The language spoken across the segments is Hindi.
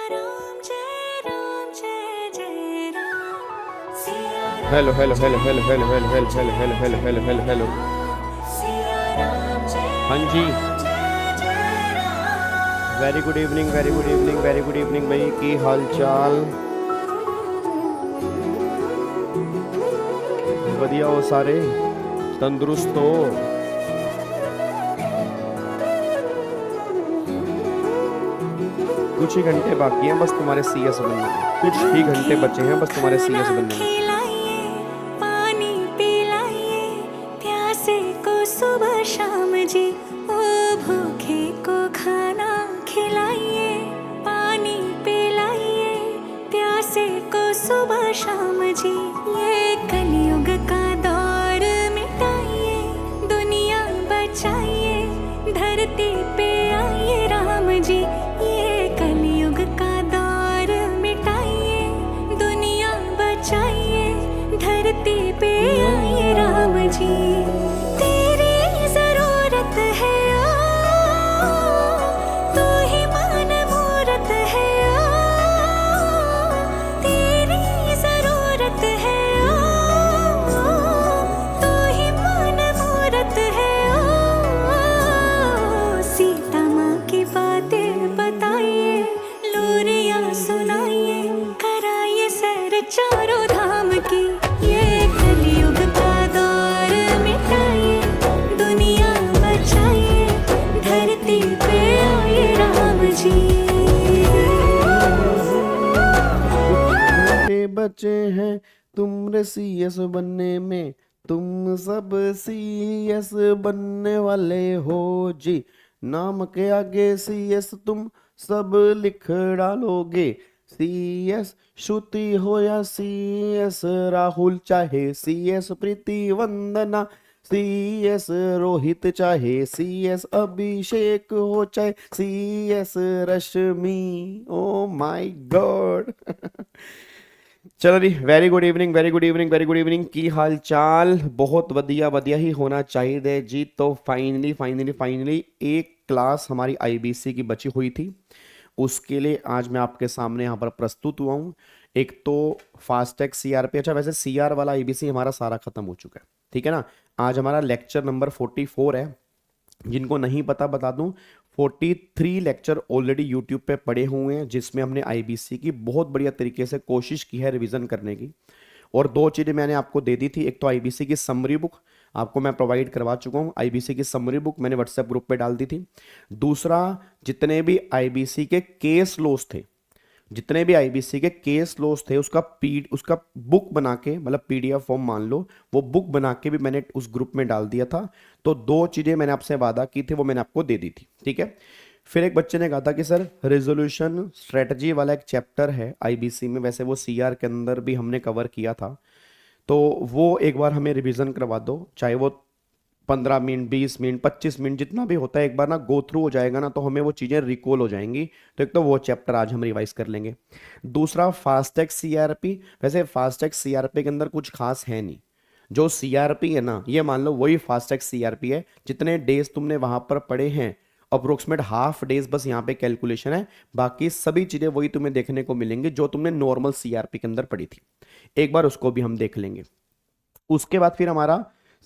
Hello hello hello hello hello hello hello hello hello hello hello hello hello. हाँ जी, very good evening, very good evening, very good evening भाई, की हाल चाल? बढ़िया हो सारे? तंदुरुस्त हो? कुछ ही घंटे बाकी हैं बस तुम्हारे सीएस बनने में, कुछ ही घंटे बचे हैं बस तुम्हारे सीएस बनने में। पानी पिलाइए प्यासे को सुबह शाम जी, ओ भूखे को खाना खिलाइए। पानी पिलाइए प्यासे को सुबह शाम जी, ये कलयुग का दौर मिटाइए, दुनिया बचाइए, धरती पे आइए राम जी। ये कलयुग का दौर मिटाइए, दुनिया बचाइए, धरती पे आइए राम जी। तेरी जरूरत है ओ, तू ही मान मूरत है ओ, तेरी जरूरत है ओ, तू ही मान मूरत है ओ। सीता माँ की बातें बताइए, लोरियां सुनाइए, कराइए सैर चारों धाम की। ये कलयुग का दौर मिटाइए, दुनिया बचाइए, धरती पे आइए राम जी। घंटे बचे हैं तुमरे सीएस बनने में, तुम सब सीएस बनने वाले हो जी। नाम के आगे सीएस तुम सब लिख डालोगे। सीएस श्रुति हो या सीएस राहुल, चाहे सीएस प्रीति वंदना, सीएस रोहित, चाहे सीएस अभिषेक हो, चाहे CS Rashmi. Oh my God. चलो जी, very good evening, very good evening, very good evening. की हाल चाल? बहुत बढ़िया, बढ़िया ही होना चाहिए जी। तो फाइनली फाइनली फाइनली एक क्लास हमारी आईबीसी की बची हुई थी, उसके लिए आज मैं आपके सामने यहाँ पर प्रस्तुत हुआ हूँ। एक तो फास्टैग सीआरपी, अच्छा वैसे सीआर वाला आईबीसी हमारा सारा खत्म हो चुका है, ठीक है ना। आज हमारा लेक्चर नंबर 44 है। जिनको नहीं पता बता दूं, 43 लेक्चर ऑलरेडी यूट्यूब पे पड़े हुए हैं, जिसमें हमने आईबीसी की बहुत बढ़िया तरीके से कोशिश की है रिवीजन करने की। और दो चीज़ें मैंने आपको दे दी थी, एक तो आईबीसी की समरी बुक आपको मैं प्रोवाइड करवा चुका हूँ, आईबीसी की समरी बुक मैंने व्हाट्सएप ग्रुप पे डाल दी थी। दूसरा, जितने भी आईबीसी के केस लॉस थे, जितने भी आईबीसी के केस लॉस थे, उसका बुक बना के, मतलब पीडीएफ फॉर्म मान लो, वो बुक बना के भी मैंने उस ग्रुप में डाल दिया था। तो दो चीजें मैंने आपसे वादा की थी, वो मैंने आपको दे दी थी, ठीक है। फिर एक बच्चे ने कहा था कि सर रेजोल्यूशन स्ट्रेटजी वाला एक चैप्टर है आईबीसी में, वैसे वो सीआर के अंदर भी हमने कवर किया था, तो वो एक बार हमें रिवीजन करवा दो, चाहे वो 15 मिनट, 20 मिनट, 25 मिनट, जितना भी होता है, एक बार ना गो थ्रू हो जाएगा ना, तो हमें वो चीज़ें रिकॉल हो जाएंगी। तो एक तो वो चैप्टर आज हम रिवाइज कर लेंगे। दूसरा, फास्टैग सीआरपी। वैसे फास्टैग सीआरपी के अंदर कुछ खास है नहीं, जो सीआरपी है ना, ये मान लो वही फास्टैग सीआरपी है। जितने डेज तुमने वहां पर पढ़े हैं, अप्रोक्सीमेट हाफ डेज बस यहाँ पे कैलकुलेशन है, बाकी सभी चीजें वही तुम्हें देखने को मिलेंगी जो तुमने नॉर्मल सीआरपी के अंदर पढ़ी थी। एक बार उसको भी हम देख लेंगे। उसके बाद फिर हमारा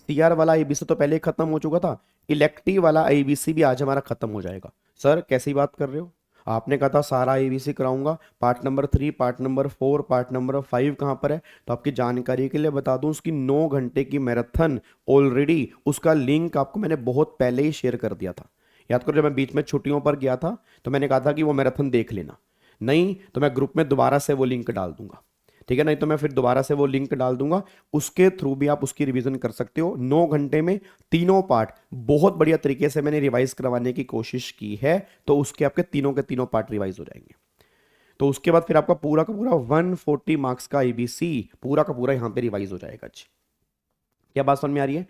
सीआर वाला आईबीसी तो पहले ही खत्म हो चुका था, इलेक्टिव वाला आईबीसी भी आज हमारा खत्म हो जाएगा। सर कैसी बात कर रहे हो? आपने कहा था सारा आईबीसी कराऊंगा, part number 3, part number 4, part number 5 कहां पर है? तो आपकी जानकारी के लिए बता दूं, उसकी 9 घंटे की मैराथन ऑलरेडी, उसका लिंक आपको मैंने बहुत पहले ही शेयर कर दिया था। याद करो, जब मैं बीच में छुट्टियों पर गया था तो मैंने कहा था कि वो मैराथन देख लेना, नहीं तो मैं ग्रुप में दोबारा से वो लिंक डाल दूंगा, ठीक है। नहीं तो मैं फिर दोबारा से वो लिंक डाल दूंगा, उसके थ्रू भी आप उसकी रिवीजन कर सकते हो। 9 घंटे में तीनों पार्ट बहुत बढ़िया तरीके से मैंने रिवाइज करवाने की कोशिश की है, तो उसके आपके तीनों के तीनों पार्ट रिवाइज हो जाएंगे। तो उसके बाद फिर आपका पूरा का पूरा 140 मार्क्स का आईबीसी पूरा का पूरा यहां पे रिवाइज हो जाएगा। जी, क्या बात समझ में आ रही है?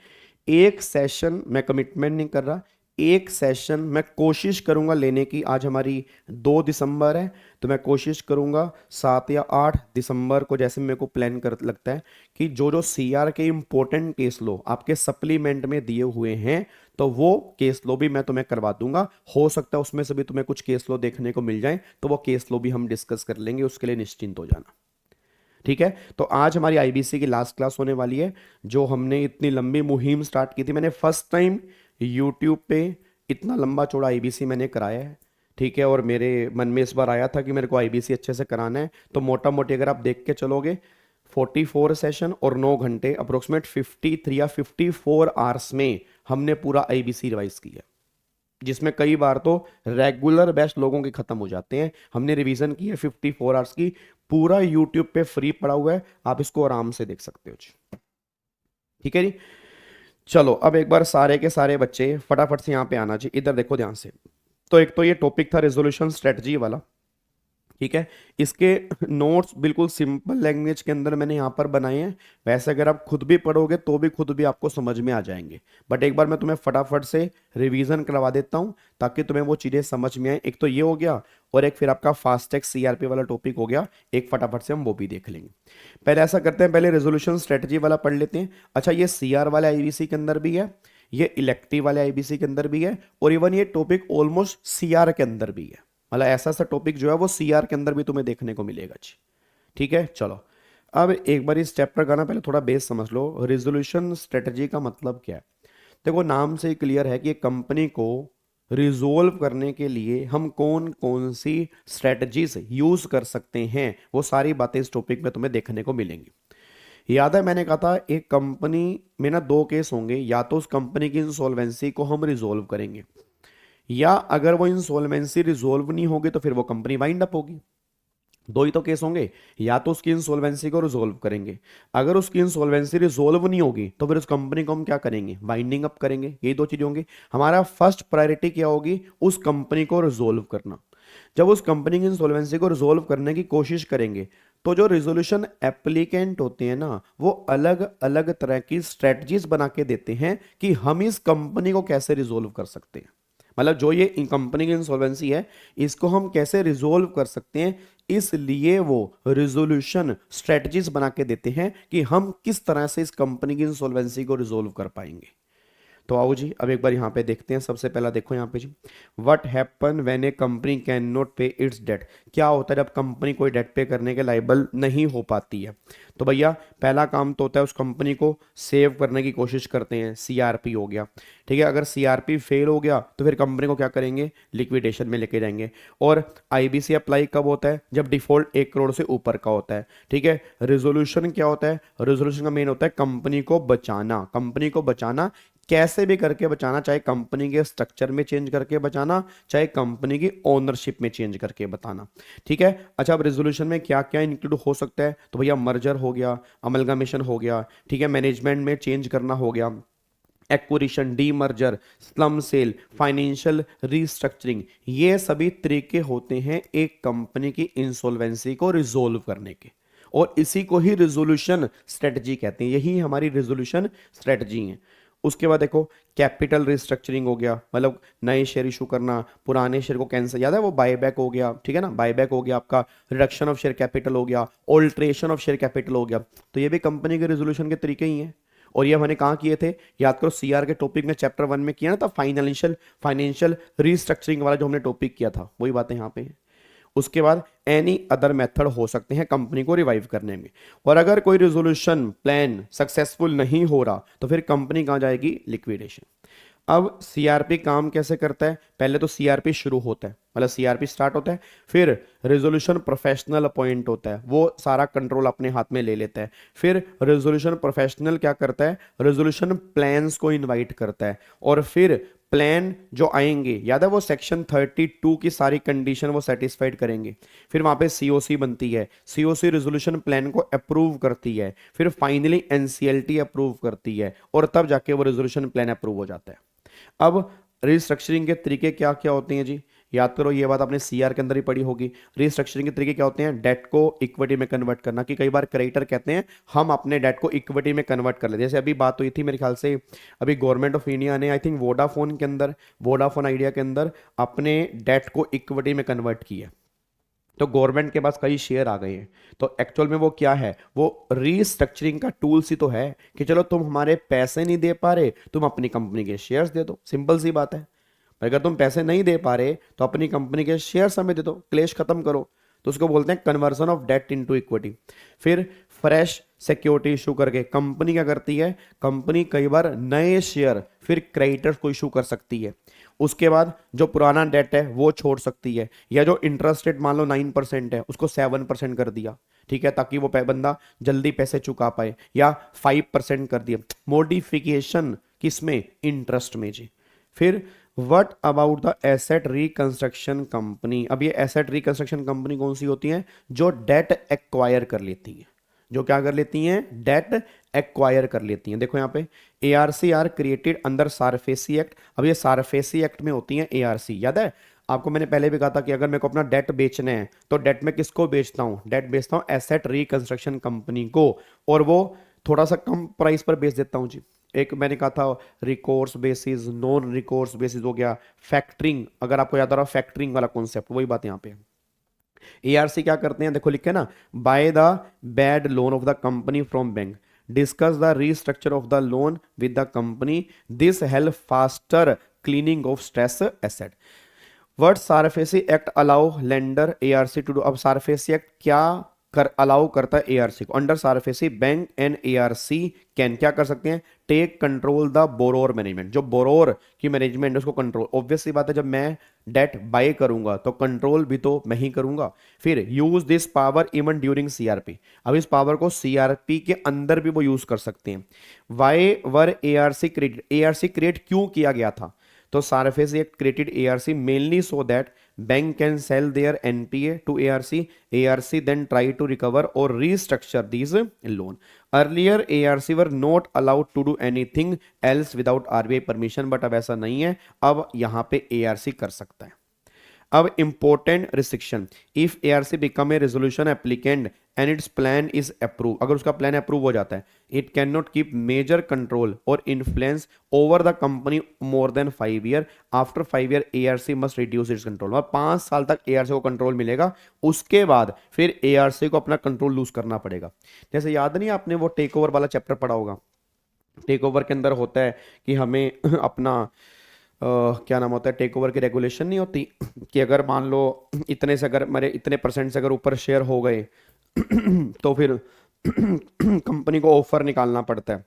एक सेशन मैं कमिटमेंट नहीं कर रहा, एक सेशन मैं कोशिश करूंगा लेने की। आज हमारी 2 दिसंबर है, तो मैं कोशिश करूंगा 7 या 8 दिसंबर को, जैसे मेरे को प्लान कर लगता है, कि जो जो सीआर के इंपॉर्टेंट केस लो आपके सप्लीमेंट में दिए हुए हैं, तो वो केस लो भी मैं तुम्हें करवा दूंगा। हो सकता है उसमें से भी तुम्हें कुछ केस लो देखने को मिल जाए, तो वो केस लो भी हम डिस्कस कर लेंगे, उसके लिए निश्चिंत हो जाना। ठीक है, तो आज हमारी आईबीसी की लास्ट क्लास होने वाली है। जो हमने इतनी लंबी मुहिम स्टार्ट की थी, मैंने फर्स्ट टाइम यूट्यूब पे इतना लंबा चौड़ा आईबीसी मैंने कराया है। ठीक है, और मेरे मन में इस बार आया था कि मेरे को आईबीसी अच्छे से कराना है, तो मोटा मोटी अगर आप देख के चलोगे 44 सेशन और 9 घंटे, अप्रोक्सीमेट 53 या 54 आवर्स में हमने पूरा आईबीसी रिवाइज किया, जिसमें कई बार तो रेगुलर बैच लोगों के खत्म हो जाते हैं। हमने रिवीजन की है 54 आवर्स की, पूरा यूट्यूब पे फ्री पड़ा हुआ है, आप इसको आराम से देख सकते हो जी। ठीक है जी, चलो अब एक बार सारे के सारे बच्चे फटाफट से यहाँ पे आना जी, इधर देखो ध्यान से। तो एक तो ये टॉपिक था रेजोल्यूशन स्ट्रेटजी वाला। ठीक है, इसके नोट्स बिल्कुल सिंपल लैंग्वेज के अंदर मैंने यहाँ पर बनाए हैं। वैसे अगर आप खुद भी पढ़ोगे तो भी खुद भी आपको समझ में आ जाएंगे, बट एक बार मैं तुम्हें फटाफट से रिवीजन करवा देता हूँ ताकि तुम्हें वो चीज़ें समझ में आए। एक तो ये हो गया, और एक फिर आपका फास्टैग सीआरपी वाला टॉपिक हो गया, एक फटाफट से हम वो भी देख लेंगे। पहले ऐसा करते हैं, पहले रेजोल्यूशन स्ट्रेटजी वाला पढ़ लेते हैं। अच्छा, ये सीआर वाले आईबीसी के अंदर भी है, ये इलेक्टिव वाले आईबीसी के अंदर भी है, और इवन ये टॉपिक ऑलमोस्ट सीआर के अंदर भी है। मतलब ऐसा सा टॉपिक जो है वो सीआर के अंदर भी तुम्हें देखने को मिलेगा जी। ठीक है, चलो अब एक बार इस चैप्टर का ना पहले थोड़ा बेस समझ लो। रिजोल्यूशन स्ट्रेटजी का मतलब क्या है? देखो, नाम से ही क्लियर है कि कंपनी को रिजोल्व करने के लिए हम कौन कौन सी स्ट्रेटजीज यूज कर सकते हैं, वो सारी बातें इस टॉपिक में तुम्हें देखने को मिलेंगी। याद है मैंने कहा था एक कंपनी में ना 2 केस होंगे, या तो उस कंपनी की इंसॉल्वेंसी को हम रिजोल्व करेंगे, या अगर वो इंसॉल्वेंसी रिजोल्व नहीं होगी तो फिर वो कंपनी वाइंड अप होगी। 2 ही तो केस होंगे, या तो उसकी इंसॉल्वेंसी को रिजोल्व करेंगे, अगर उसकी इंसॉल्वेंसी रिजोल्व नहीं होगी तो फिर उस कंपनी को हम क्या करेंगे, वाइंडिंग अप करेंगे। यही 2 चीजें होंगी। हमारा फर्स्ट प्रायोरिटी क्या होगी, उस कंपनी को रिजोल्व करना। जब उस कंपनी की इंसॉल्वेंसी को रिजोल्व करने की कोशिश करेंगे, तो जो रिजोल्यूशन एप्लीकेंट होते हैं ना, वो अलग अलग तरह की स्ट्रेटजीज बना के देते हैं कि हम इस कंपनी को कैसे रिजोल्व कर सकते हैं। मतलब जो ये कंपनी की इंसॉल्वेंसी है, इसको हम कैसे रिजोल्व कर सकते हैं, इसलिए वो रिजोल्यूशन स्ट्रेटजीज बना के देते हैं कि हम किस तरह से इस कंपनी की इंसॉल्वेंसी को रिजोल्व कर पाएंगे। तो आओ जी, अब एक बार यहाँ पे देखते हैं। सबसे पहला देखो यहाँ पे जी, what happen when a company can not pay its debt. क्या होता है जब कंपनी कोई डेट पे करने के लायबल नहीं हो पाती है? तो भैया पहला काम तो होता है उस कंपनी को सेव करने की कोशिश करते हैं, सीआरपी हो गया। ठीक है, अगर सीआरपी फेल हो गया तो फिर कंपनी को क्या करेंगे, लिक्विडेशन में लेके जाएंगे। और आईबीसी अप्लाई कब होता है, जब डिफॉल्ट 1 करोड़ से ऊपर का होता है। ठीक है, रेजोल्यूशन क्या होता है, रेजोल्यूशन का मेन होता है कंपनी को बचाना। कंपनी को बचाना कैसे भी करके बचाना, चाहे कंपनी के स्ट्रक्चर में चेंज करके बचाना, चाहे कंपनी की ओनरशिप में चेंज करके बताना। ठीक है, अच्छा अब रेजोल्यूशन में क्या क्या इंक्लूड हो सकता है, तो भैया मर्जर हो गया, अमलगामेशन हो गया, ठीक है, मैनेजमेंट में चेंज करना हो गया, acquisition, demerger, slump sale, financial restructuring, ये सभी तरीके होते हैं एक कंपनी की इंसॉल्वेंसी को रिजोल्व करने के, और इसी को ही रिजोल्यूशन स्ट्रेटजी कहते हैं। यही हमारी रिजोल्यूशन स्ट्रेटजी है। उसके बाद देखो कैपिटल रिस्ट्रक्चरिंग हो गया, मतलब नए शेयर इशू करना, पुराने शेयर को कैंसिल, याद है वो बायबैक हो गया। ठीक है ना, बायबैक हो गया, आपका रिडक्शन ऑफ शेयर कैपिटल हो गया, ऑल्ट्रेशन ऑफ शेयर कैपिटल हो गया। तो ये भी कंपनी के रेजोल्यूशन के तरीके ही हैं, और ये मैंने कहाँ किए थे, याद करो सीआर के टॉपिक में चैप्टर 1 में किया ना था, फाइनेंशियल रीस्ट्रक्चरिंग वाला जो हमने टॉपिक किया था, वही बातें यहाँ पे हैं। उसके बाद एनी अदर मेथड हो सकते हैं कंपनी को रिवाइव करने में, और अगर कोई रेजोल्यूशन प्लान सक्सेसफुल नहीं हो रहा तो फिर कंपनी कहां जाएगी, लिक्विडेशन। अब सीआरपी काम कैसे करता है, पहले तो सीआरपी शुरू होता है, मतलब सीआरपी स्टार्ट होता है, फिर रेजोल्यूशन प्रोफेशनल अपॉइंट होता है, वो सारा कंट्रोल अपने हाथ में ले लेता है। फिर रेजोल्यूशन प्रोफेशनल क्या करता है, रेजोल्यूशन प्लान्स को इनवाइट करता है, और फिर प्लान जो आएंगे, याद है वो सेक्शन 32 की सारी कंडीशन वो सेटिस्फाइड करेंगे। फिर वहां पे सीओसी बनती है, सीओसी रेजोल्यूशन प्लान को अप्रूव करती है, फिर फाइनली एनसीएलटी अप्रूव करती है, और तब जाके वो रेजोल्यूशन प्लान अप्रूव हो जाता है। अब रिस्ट्रक्चरिंग के तरीके क्या क्या होते हैं जी, याद करो ये बात आपने सीआर के अंदर ही पढ़ी होगी। रीस्ट्रक्चरिंग के तरीके क्या होते हैं? डेट को इक्विटी में कन्वर्ट करना, कि कई बार क्रेडिटर कहते हैं हम अपने डेट को इक्विटी में कन्वर्ट कर लेते हैं। जैसे अभी बात हुई थी मेरे ख्याल से, अभी गवर्नमेंट ऑफ इंडिया ने आई थिंक वोडाफोन के अंदर, वोडाफोन आइडिया के अंदर अपने डेट को इक्विटी में कन्वर्ट किया, तो गवर्नमेंट के पास कई शेयर आ गए हैं। तो एक्चुअल में वो क्या है? वो रीस्ट्रक्चरिंग का टूल्स ही तो है कि चलो तुम हमारे पैसे नहीं दे पा रहे, तुम अपनी कंपनी के शेयर्स दे दो, सिंपल सी बात है। अगर तुम पैसे नहीं दे पा रहे तो अपनी कंपनी के शेयर्स हमें दे दो, क्लेश खत्म करो। तो उसको बोलते हैं conversion of debt into equity. फिर फ्रेश सिक्योरिटी इशू करके कंपनी क्या करती है? कंपनी कई बार नए शेयर फिर क्रेडिटर्स को इशू कर सकती है। उसके बाद जो पुराना डेट है वो छोड़ सकती है, या जो इंटरेस्ट रेट मान लो 9% है उसको 7% कर दिया, ठीक है, ताकि वो बंदा जल्दी पैसे चुका पाए, या 5% कर दिया। मॉडिफिकेशन किसमें? इंटरेस्ट में जी। फिर what about the asset reconstruction company? अब ये एसेट रिकंस्ट्रक्शन कंपनी कौन सी होती है? जो डेट एक्वायर कर लेती है। जो क्या कर लेती हैं? डेट एक्वायर कर लेती हैं। देखो यहाँ पे ARC are created under SARFAESI act. अब ये सारफेसी एक्ट में होती हैं एआरसी, याद है आपको? मैंने पहले भी कहा था कि अगर मेरे को अपना डेट बेचना है तो डेट में किसको बेचता हूँ? डेट बेचता हूँ एसेट रिकंस्ट्रक्शन कंपनी को, और वो थोड़ा सा कम प्राइस पर बेच देता हूँ जी। एक मैंने कहा था recourse basis, non recourse basis हो गया, फैक्टरिंग, अगर आपको याद आ रहा फैक्टरिंग वाला कॉन्सेप्ट, वही बात यहाँ पे। एआरसी क्या करते हैं? देखो लिखे ना, buy the bad loan of the company from bank, discuss the restructure of the loan with the company, this help faster cleaning of stress asset. Word SARFAESI act allow lender ARC to do. अब सारफेसी एक्ट क्या अलाउ करता है एआरसी को? Under SARFAESI bank and ARC can क्या कर सकते हैं? Take control the borrower management. जो बोरोर की मैनेजमेंट है उसको कंट्रोल, ऑब्वियस सी बात है, जब मैं डेट बाय करूंगा तो कंट्रोल भी तो मैं ही करूंगा। फिर use this power even during CRP. अब इस पावर को सीआरपी के अंदर भी वो यूज कर सकते हैं। Why were ARC created? ARC create क्यों किया गया था? तो SARFAESI act created ARC mainly so that bank can sell their NPA to ARC, ARC then try to recover और restructure these loan. Earlier ARC were not allowed to do anything else without RBI permission, but अब ऐसा नहीं है, अब यहां पे एआरसी कर सकता है। अब important restriction, if ARC become a resolution applicant and its plan is approve, अगर उसका प्लान अप्रूव हो जाता है, it can not keep major control और influence over the company more than 5 year. After 5 year ARC must reduce its control. और 5 साल तक एआरसी को कंट्रोल मिलेगा, उसके बाद फिर एआरसी को अपना कंट्रोल लूज करना पड़ेगा। जैसे याद नहीं आपने वो टेक ओवर वाला चैप्टर पढ़ा होगा, टेक ओवर के अंदर होता है कि हमें अपना क्या नाम होता है, टेक ओवर की रेगुलेशन नहीं होती कि अगर मान लो इतने से, अगर मेरे इतने परसेंट से अगर ऊपर शेयर हो गए तो फिर कंपनी को ऑफर निकालना पड़ता है,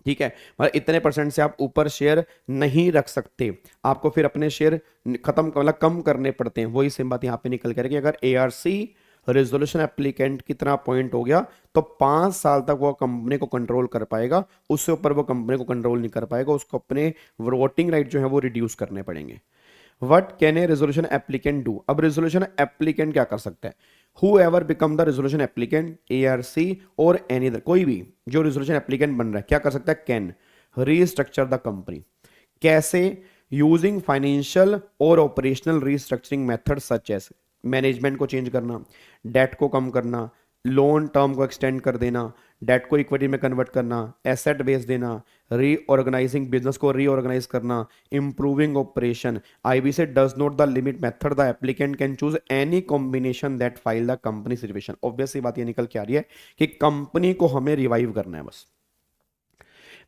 ठीक है, मतलब इतने परसेंट से आप ऊपर शेयर नहीं रख सकते, आपको फिर अपने शेयर खत्म मतलब कम करने पड़ते हैं। वही सेम बात यहाँ पे निकल कर कि अगर एआरसी रेजोल्यूशन एप्लीकेंट कितना पॉइंट हो गया तो 5 साल तक वो कंपनी को कंट्रोल कर पाएगा, उससे ऊपर वो कंपनी को कंट्रोल नहीं कर पाएगा, उसको अपने वोटिंग राइट जो है वो रिड्यूस करने पड़ेंगे। What can a resolution applicant do? अब रेजोल्यूशन एप्लीकेंट क्या कर सकता है? whoever become the resolution applicant, ARC और any other, कोई भी जो resolution applicant बन रहा है क्या कर सकता है? can restructure the company। कैसे? using financial और operational restructuring methods such as management को चेंज करना, डेट को कम करना, लोन टर्म को एक्सटेंड कर देना, डेट को इक्विटी में कन्वर्ट करना, एसेट बेच देना, रीऑर्गेनाइजिंग बिजनेस को रीऑर्गेनाइज करना, इंप्रूविंग ऑपरेशन। आईबी से does not the limit method, the applicant can choose any combination that file the company reservation. Obviously बात ये निकल के आ रही है कि कंपनी को हमें रिवाइव करना है, बस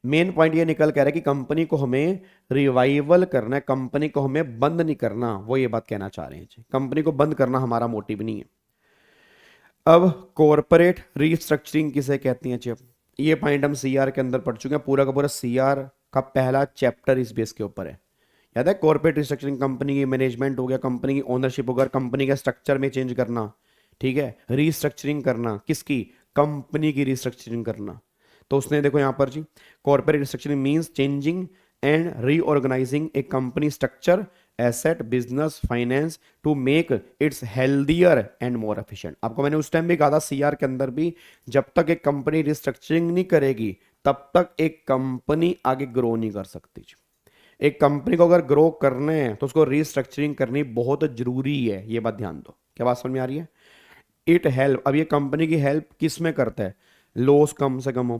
मेन पॉइंट ये निकल के आ रहा है कि कंपनी को हमें रिवाइवल करना है, कंपनी को हमें बंद नहीं करना, वो ये बात कहना चाह रहे हैं। कंपनी को बंद करना हमारा मोटिव नहीं है। अब कॉर्पोरेट रीस्ट्रक्चरिंग किसे कहती हैं? अब ये पॉइंट हम सीआर के अंदर पढ़ चुके हैं, पूरा का पूरा सीआर का पहला चैप्टर इस बेस के ऊपर है, याद है? कॉर्पोरेट रिस्ट्रक्चरिंग, कंपनी की मैनेजमेंट हो गया, कंपनी की ओनरशिप होगा, कंपनी के स्ट्रक्चर में चेंज करना, ठीक है, रीस्ट्रक्चरिंग करना, किसकी? कंपनी की रीस्ट्रक्चरिंग करना। तो उसने देखो यहां पर जी, corporate restructuring means changing and reorganizing a company structure, asset, business, finance to make its healthier and more efficient. आपको मैंने उस टाइम भी कहा था सीआर के अंदर भी, जब तक एक कंपनी रिस्ट्रक्चरिंग नहीं करेगी तब तक एक कंपनी आगे ग्रो नहीं कर सकती। एक कंपनी को अगर ग्रो करना है तो उसको रीस्ट्रक्चरिंग करनी बहुत जरूरी है, ये बात ध्यान दो। क्या बात समझ में आ रही है? इट हेल्प, अब ये कंपनी की हेल्प किस में करता है? लॉस कम से कम हो,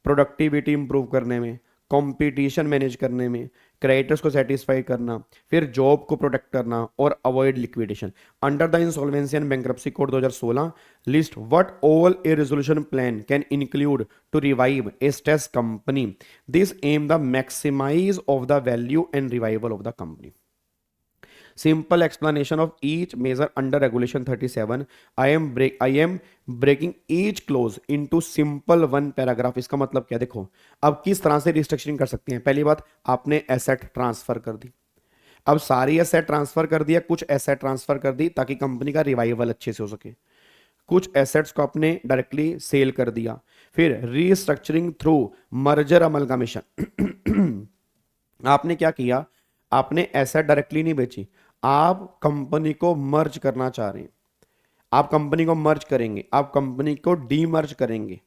प्रोडक्टिविटी इंप्रूव करने में, कंपटीशन मैनेज करने में, क्रेडिटर्स को सेटिस्फाई करना, फिर जॉब को प्रोटेक्ट करना और avoid liquidation. Under the insolvency and bankruptcy code 2016 list what all a resolution plan can include to revive a stress company. This aim the maximize of the value and revival of the company. Simple explanation of each measure under Regulation 37. I am breaking each clause into simple one paragraph. इसका मतलब क्या? देखो अब किस तरह से रिस्ट्रक्चरिंग कर सकते हैं। पहली बात, आपने एसेट ट्रांसफर कर दी, अब सारी एसेट ट्रांसफर कर दिया, कुछ एसेट ट्रांसफर कर दी ताकि कंपनी का रिवाइवल अच्छे से हो सके, कुछ एसेट्स को आपने डायरेक्टली सेल कर दिया। फिर रीस्ट्रक्चरिंग थ्रू मर्जर अमलगामेशन। आपने क्या किया? आपने एसेट डायरेक्टली नहीं बेची, आप कंपनी को मर्ज करना चाह रहे हैं, आप कंपनी को मर्ज करेंगे, आप कंपनी को डीमर्ज करेंगे,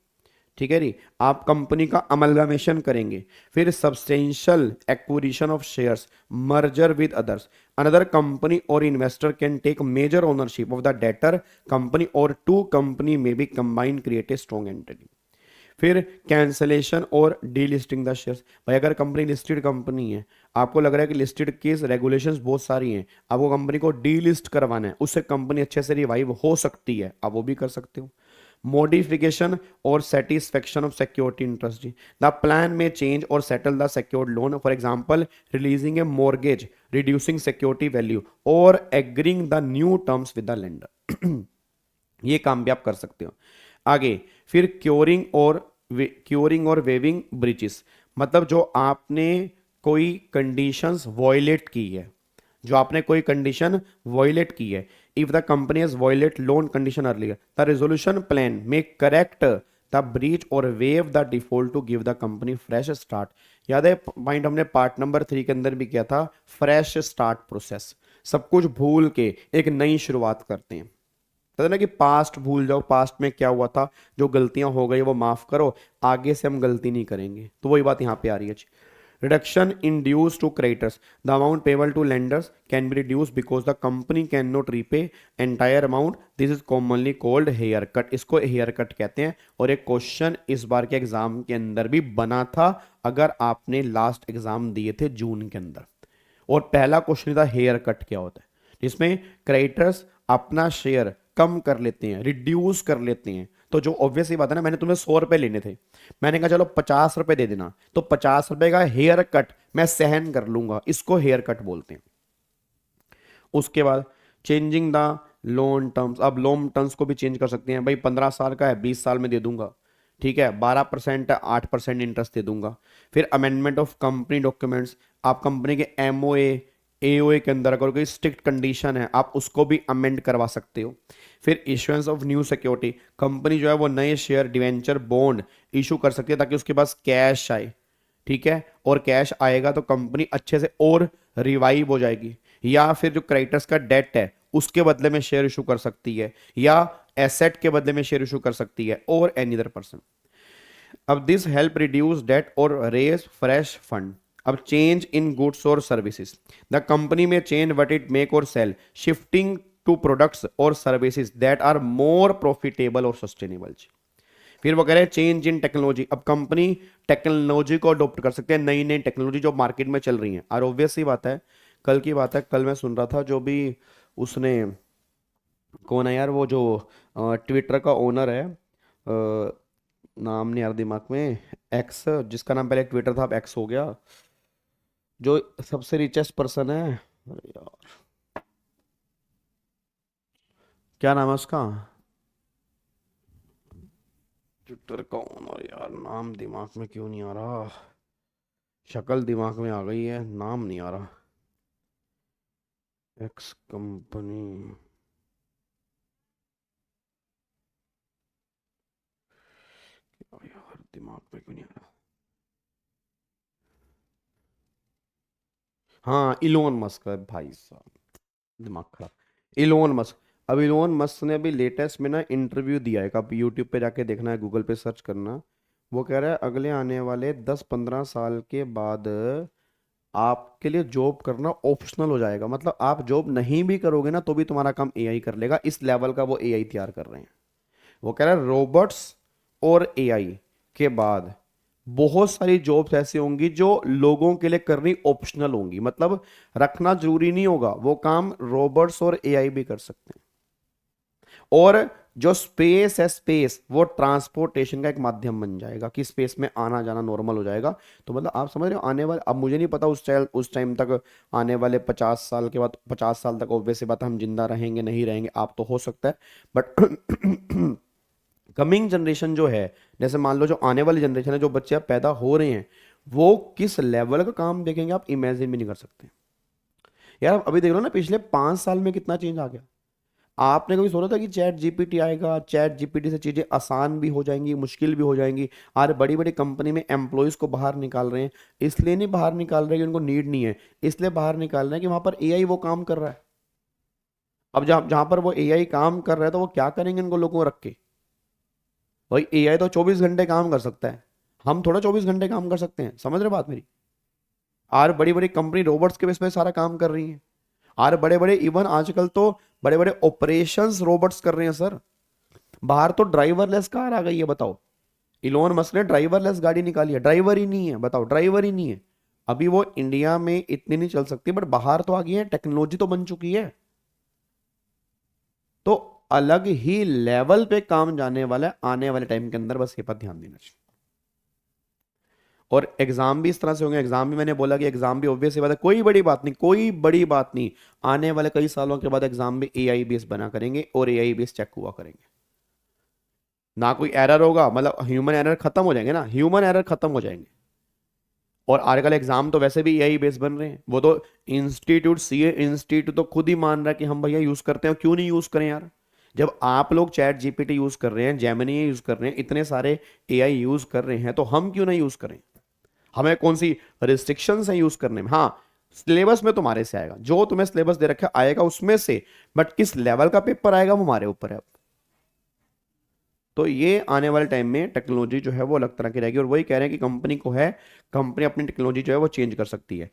ठीक है जी, आप कंपनी का अमलगामेशन करेंगे। फिर substantial acquisition of shares, merger with others, another company और investor can take major ownership of the debtor company और टू कंपनी में be combine create a strong entity. फिर कैंसलेशन और डीलिस्टिंग द शेयर्स। भाई अगर कंपनी लिस्टेड कंपनी है, आपको लग रहा है कि लिस्टेड केस रेगुलेशंस बहुत सारी हैं, आपको कंपनी को डीलिस्ट करवाना है, उससे कंपनी अच्छे से रिवाइव हो सकती है, आप वो भी कर सकते हो। मॉडिफिकेशन और सेटिस्फेक्शन ऑफ सिक्योरिटी इंटरेस्ट जी, द प्लान में चेंज और settle the secured loan, for example releasing a mortgage, reducing security value और agreeing the new terms with the lender. ये काम भी आप कर सकते हो। आगे फिर क्योरिंग और वेविंग ब्रीचेस, मतलब जो आपने कोई कंडीशंस वॉयलेट की है, जो आपने कोई कंडीशन वॉयलेट की है, if the company has violate loan condition earlier the resolution plan में करेक्ट द ब्रीच और waive the default to give the company fresh start. याद है पॉइंट हमने पार्ट नंबर 3 के अंदर भी किया था, फ्रेश स्टार्ट प्रोसेस, सब कुछ भूल के एक नई शुरुआत करते हैं। कहते ना कि पास्ट भूल जाओ, पास्ट में क्या हुआ था, जो गलतियां हो गई वो माफ करो, आगे से हम गलती नहीं करेंगे। तो वही बात यहाँ पे आ रही है। Reduction in dues to creditors, the amount payable to lenders can be reduce because the company can not repay entire amount, this is commonly called haircut. इसको हेयर कट कहते हैं और एक क्वेश्चन इस बार के एग्जाम के अंदर भी बना था, अगर आपने लास्ट एग्जाम दिए थे जून के अंदर, और पहला क्वेश्चन था हेयर कट क्या होता है, जिसमें क्रेडिटर्स अपना शेयर कम कर लेते हैं, रिड्यूस कर लेते हैं। तो जो ऑब्वियस ही बात है ना, मैंने तुम्हें 100 रुपए लेने थे, मैंने कहा चलो 50 रुपए दे देना, तो 50 रुपए का हेयर कट मैं सहन कर लूंगा, इसको हेयर कट बोलते हैं। उसके बाद चेंजिंग द लोन टर्म्स, अब लोन टर्म्स को भी चेंज कर सकते हैं। भाई 15 साल का है, 20 साल में दे दूंगा, ठीक है, 12% 8% इंटरेस्ट दे दूंगा। फिर अमेंडमेंट ऑफ कंपनी डॉक्यूमेंट्स, आप कंपनी के एमओए एओए के अंदर अगर कोई स्ट्रिक्ट कंडीशन है, आप उसको भी अमेंड करवा सकते हो। फिर issuance of new security, company जो है वो नए शेयर, डिवेंचर, बॉन्ड इशू कर सकती है ताकि उसके पास कैश आए, ठीक है, और कैश आएगा तो कंपनी अच्छे से और रिवाइव हो जाएगी। या फिर जो क्रेडिटर्स का डेट है उसके बदले में शेयर इशू कर सकती है, या एसेट के बदले में शेयर इशू कर सकती है, और एनी अदर पर्सन। अब दिस हेल्प रिड्यूस डेट और रेज फ्रेश फंड। अब चेंज इन गुड्स और सर्विसेज, द कंपनी में चेंज व्हाट इट मेक और सेल, शिफ्टिंग टू प्रोडक्ट्स और services that are more profitable और सस्टेनेबल। फिर वो कह रहे हैं चेंज इन टेक्नोलॉजी, अब कंपनी टेक्नोलॉजी को अडॉप्ट कर सकते हैं, नई नई टेक्नोलॉजी जो मार्केट में चल रही है। और ऑब्वियस ही बात है, कल की बात है, कल मैं सुन रहा था, जो भी उसने, कौन है यार वो जो ट्विटर का ओनर है, नाम नहीं आ रहा दिमाग में, एक्स, जिसका नाम पहले ट्विटर था अब एक्स हो गया, जो सबसे रिचेस्ट पर्सन है, अरे यार क्या नाम है उसका, ट्विटर का ओनर, यार नाम दिमाग में क्यों नहीं आ रहा, शक्ल दिमाग में आ गई है, नाम नहीं आ रहा, एक्स कंपनी, यार दिमाग में क्यों नहीं आ रहा, हाँ इलोन मस्क है भाई साहब, दिमाग खराब, इलोन मस्क। अब इलोन मस्क ने अभी लेटेस्ट में ना इंटरव्यू दिया है, आप यूट्यूब पे जाके देखना है, गूगल पे सर्च करना। वो कह रहा है अगले आने वाले 10-15 साल के बाद आपके लिए जॉब करना ऑप्शनल हो जाएगा, मतलब आप जॉब नहीं भी करोगे ना तो भी तुम्हारा काम एआई कर लेगा। इस लेवल का वो एआई तैयार कर रहे हैं। वो कह रहा है रोबोट्स और एआई के बाद बहुत सारी जॉब्स ऐसी होंगी जो लोगों के लिए करनी ऑप्शनल होंगी, मतलब रखना जरूरी नहीं होगा, वो काम रोबोट्स और एआई भी कर सकते हैं। और जो स्पेस है, स्पेस वो ट्रांसपोर्टेशन का एक माध्यम बन जाएगा कि स्पेस में आना जाना नॉर्मल हो जाएगा। तो मतलब आप समझ रहे हो आने वाले, अब मुझे नहीं पता उस टाइम तक, आने वाले 50 साल के बाद, 50 साल तक ऑब्वियस सी बात है हम जिंदा रहेंगे नहीं रहेंगे, आप तो हो सकता है, बट कमिंग जनरेशन जो है, जैसे मान लो जो आने वाली जनरेशन है, जो बच्चे अब पैदा हो रहे हैं, वो किस लेवल का काम देखेंगे आप इमेजिन भी नहीं कर सकते। यार आप अभी देख लो ना, पिछले 5 साल में कितना चेंज आ गया। आपने कभी सोचा था कि चैट जीपीटी आएगा, चैट जीपीटी से चीजें आसान भी हो जाएंगी, मुश्किल भी हो जाएंगी। आज बड़ी बड़ी कंपनी में एम्प्लॉयज को बाहर निकाल रहे हैं, इसलिए नहीं बाहर निकाल रहे कि उनको नीड नहीं है, इसलिए बाहर निकाल रहे हैं कि वहां पर एआई वो काम कर रहा है। अब जहां जहां पर वो एआई काम कर रहा है तो वो क्या करेंगे इनको लोगों को रख के? भाई एआई तो 24 घंटे काम कर सकता है, हम थोड़ा 24 घंटे काम कर सकते हैं, समझ रहे बात मेरी? आज बड़ी बड़ी कंपनी रोबोट्स के बेस पे सारा काम कर रही है। आज बड़े बड़े इवन आजकल तो बड़े बड़े ऑपरेशंस रोबोट्स कर रहे हैं सर। बाहर तो ड्राइवरलेस कार आ गई है, बताओ। इलोन मस्क ने ड्राइवरलेस गाड़ी निकाली है, ड्राइवर ही नहीं है, बताओ, ड्राइवर ही नहीं है। अभी वो इंडिया में इतनी नहीं चल सकती, बट बाहर तो आ गई है, टेक्नोलॉजी तो बन चुकी है। तो अलग ही लेवल पे काम जाने वाला है आने वाले टाइम के अंदर, बस ये पर ध्यान देना चाहिए। और एग्जाम भी इस तरह से होंगे, एग्जाम भी मैंने बोला कि एग्जाम भी ऑब्वियस बात है, कोई बड़ी बात नहीं, कोई बड़ी बात नहीं, आने वाले कई सालों के बाद एग्जाम भी एआई बेस्ड बना करेंगे और एआई बेस्ड चेक हुआ करेंगे। ना कोई एरर होगा, मतलब ह्यूमन एरर खत्म हो जाएंगे ना, ह्यूमन एरर खत्म हो जाएंगे। और आजकल एग्जाम तो वैसे भी एआई बेस्ड बन रहे हैं, वो तो इंस्टीट्यूट, सीए इंस्टीट्यूट तो खुद ही मान रहा है कि हम भैया यूज करते हैं, क्यों नहीं यूज करें यार। जब आप लोग चैट जीपीटी यूज कर रहे हैं, जेमिनी यूज कर रहे हैं, इतने सारे एआई यूज कर रहे हैं, तो हम क्यों नहीं यूज करें? हमें कौन सी रिस्ट्रिक्शंस है यूज करने में? हाँ, सिलेबस में तुम्हारे से आएगा, जो तुम्हें सिलेबस दे रखा आएगा उसमें से, बट किस लेवल का पेपर आएगा वो हमारे ऊपर है अब। तो ये आने वाले टाइम में टेक्नोलॉजी जो है वो अलग तरह की रहेगी, और वही कह रहे हैं कि कंपनी को है, कंपनी अपनी टेक्नोलॉजी जो है वो चेंज कर सकती है।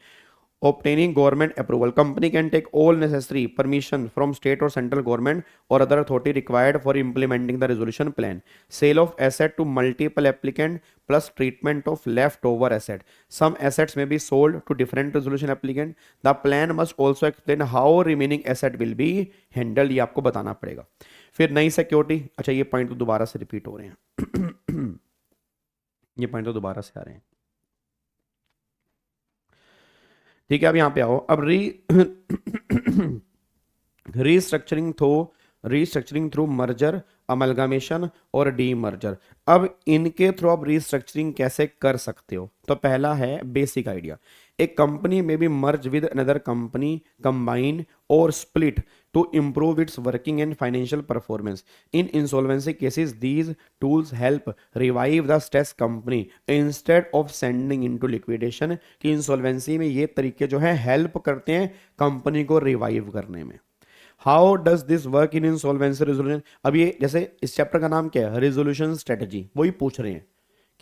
obtaining government approval, company can take all necessary permission from state or central government or other authority required for implementing the resolution plan. Sale of asset to multiple applicant plus treatment of leftover asset. Some assets may be sold to different resolution applicant. The plan must also explain how remaining asset will be handled. ये आपको बताना पड़ेगा। फिर नई सिक्योरिटी, अच्छा ये पॉइंट तो दोबारा से रिपीट हो रहे हैं ये पॉइंट तो दोबारा से आ रहे हैं, ठीक है। अब यहां पे आओ, अब रीस्ट्रक्चरिंग थ्रू मर्जर, अमलगामेशन और डीमर्जर। अब इनके थ्रू आप रीस्ट्रक्चरिंग कैसे कर सकते हो? तो पहला है बेसिक आइडिया, एक कंपनी में B merge with another company, combine और split to improve its working and financial performance. In insolvency cases, these tools help revive the stressed company instead of sending into liquidation. कि insolvency में ये तरीके जो है हेल्प करते हैं कंपनी को रिवाइव करने में। How does this work in insolvency resolution? अब ये जैसे इस चैप्टर का नाम क्या है, रेजोल्यूशन स्ट्रेटजी, वही पूछ रहे हैं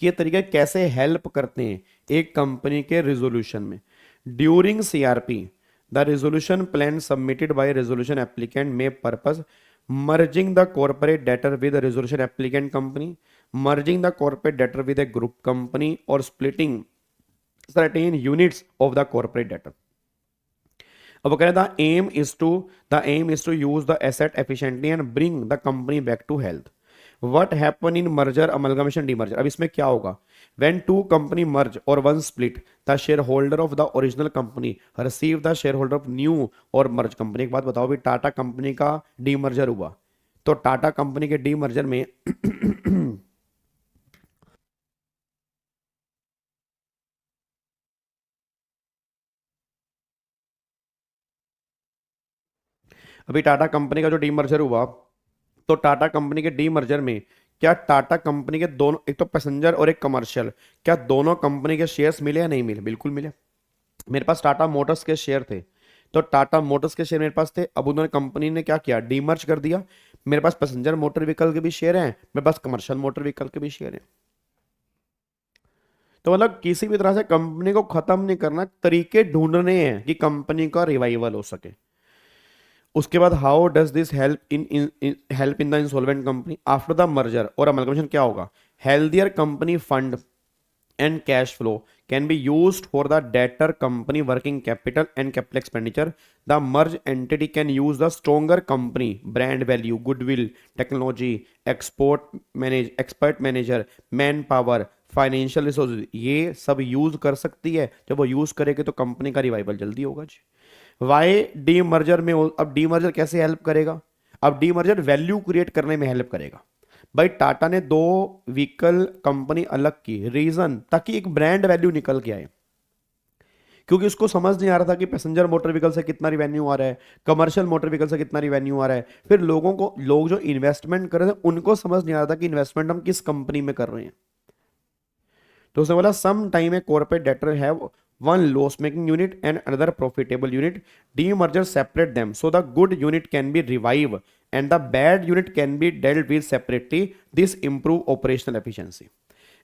कि ये तरीके कैसे हेल्प करते हैं एक कंपनी के रेजोल्यूशन में। During CRP, the resolution plan submitted by resolution applicant may purpose merging the corporate debtor with a resolution applicant company, merging the corporate debtor with a group company, or splitting certain units of the corporate debtor. अब कह रहे the aim is to use the asset efficiently and bring the company back to health. What happen in merger, amalgamation, demerger? अब इसमें क्या होगा? When two company merge or one split, the shareholder of the original company receive the shareholder of new or merge company. एक बात बताओ भी, टाटा कंपनी का डीमर्जर हुआ, तो टाटा कंपनी के डीमर्जर में अभी टाटा कंपनी का जो डीमर्जर हुआ, तो टाटा कंपनी के डीमर्जर में क्या टाटा कंपनी के दोनों, एक तो पैसेंजर और एक कमर्शियल, क्या दोनों कंपनी के शेयर्स मिले या नहीं मिले? बिल्कुल मिले। मेरे पास टाटा मोटर्स के शेयर थे, तो टाटा मोटर्स के शेयर मेरे पास थे, अब उन्होंने कंपनी ने क्या किया, डीमर्ज कर दिया। मेरे पास पैसेंजर मोटर व्हीकल के भी शेयर हैं, मेरे पास कमर्शियल मोटर व्हीकल के भी शेयर हैं। तो मतलब किसी भी तरह से कंपनी को खत्म नहीं करना, तरीके ढूंढने हैं कि कंपनी का रिवाइवल हो सके। उसके बाद how does this help in the insolvent company after the merger और अमलगमेशन क्या होगा? Healthier company fund and cash flow can be used for the debtor company working capital and capital expenditure. The merged entity can use the stronger company brand value, goodwill, technology, expert manager, manpower, financial resources, ये सब यूज कर सकती है। जब वो यूज करेगी तो कंपनी का रिवाइवल जल्दी होगा जी। वाई डी मर्जर में, अब डी मर्जर कैसे हेल्प करेगा? अब डी मर्जर वैल्यू क्रिएट करने में हेल्प करेगा। भाई टाटा ने 2 व्हीकल कंपनी अलग की, रीजन ताकि एक ब्रांड वैल्यू निकल के आए, क्योंकि उसको समझ नहीं आ रहा था कि पैसेंजर मोटर व्हीकल से कितना रिवेन्यू आ रहा है, कमर्शियल मोटर व्हीकल से कितना रिवेन्यू आ रहा है। फिर लोग जो इन्वेस्टमेंट कर रहे थे उनको समझ नहीं आ रहा था कि इन्वेस्टमेंट हम किस कंपनी में कर रहे हैं। तो उसने बोला some time a corporate debtor have one loss making unit and another profitable unit. Demerger separate them so the good unit can be revived and the bad unit can be dealt with separately. This improve operational efficiency.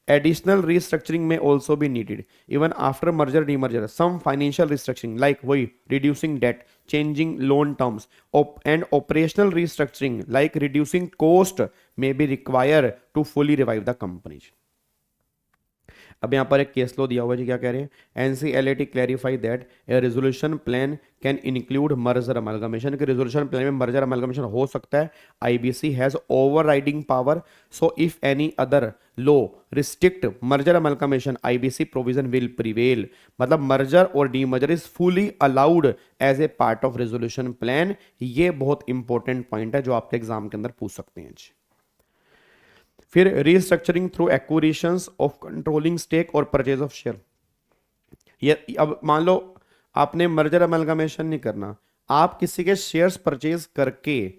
Additional restructuring may also be needed even after merger demerger. Some financial restructuring like reducing debt, changing loan terms, and operational restructuring like reducing cost may be required to fully revive the company. अब यहाँ पर एक केस लो दिया हुआ है जी, क्या कह रहे हैं? NCLAT clarify that a resolution plan can include merger amalgamation, के रेजोल्यूशन प्लान में मर्जर अमलगमेशन हो सकता है। IBC has overriding power, so if any other law restrict merger amalgamation IBC provision will prevail. मतलब मर्जर और demerger is fully allowed as a part of resolution plan. ये बहुत इंपॉर्टेंट पॉइंट है जो आपके एग्जाम के अंदर पूछ सकते हैं जी। फिर restructuring through acquisitions of controlling stake और परचेज ऑफ शेयर। ये अब मान लो आपने मर्जर अमलगमेशन नहीं करना, आप किसी के शेयर्स परचेज करके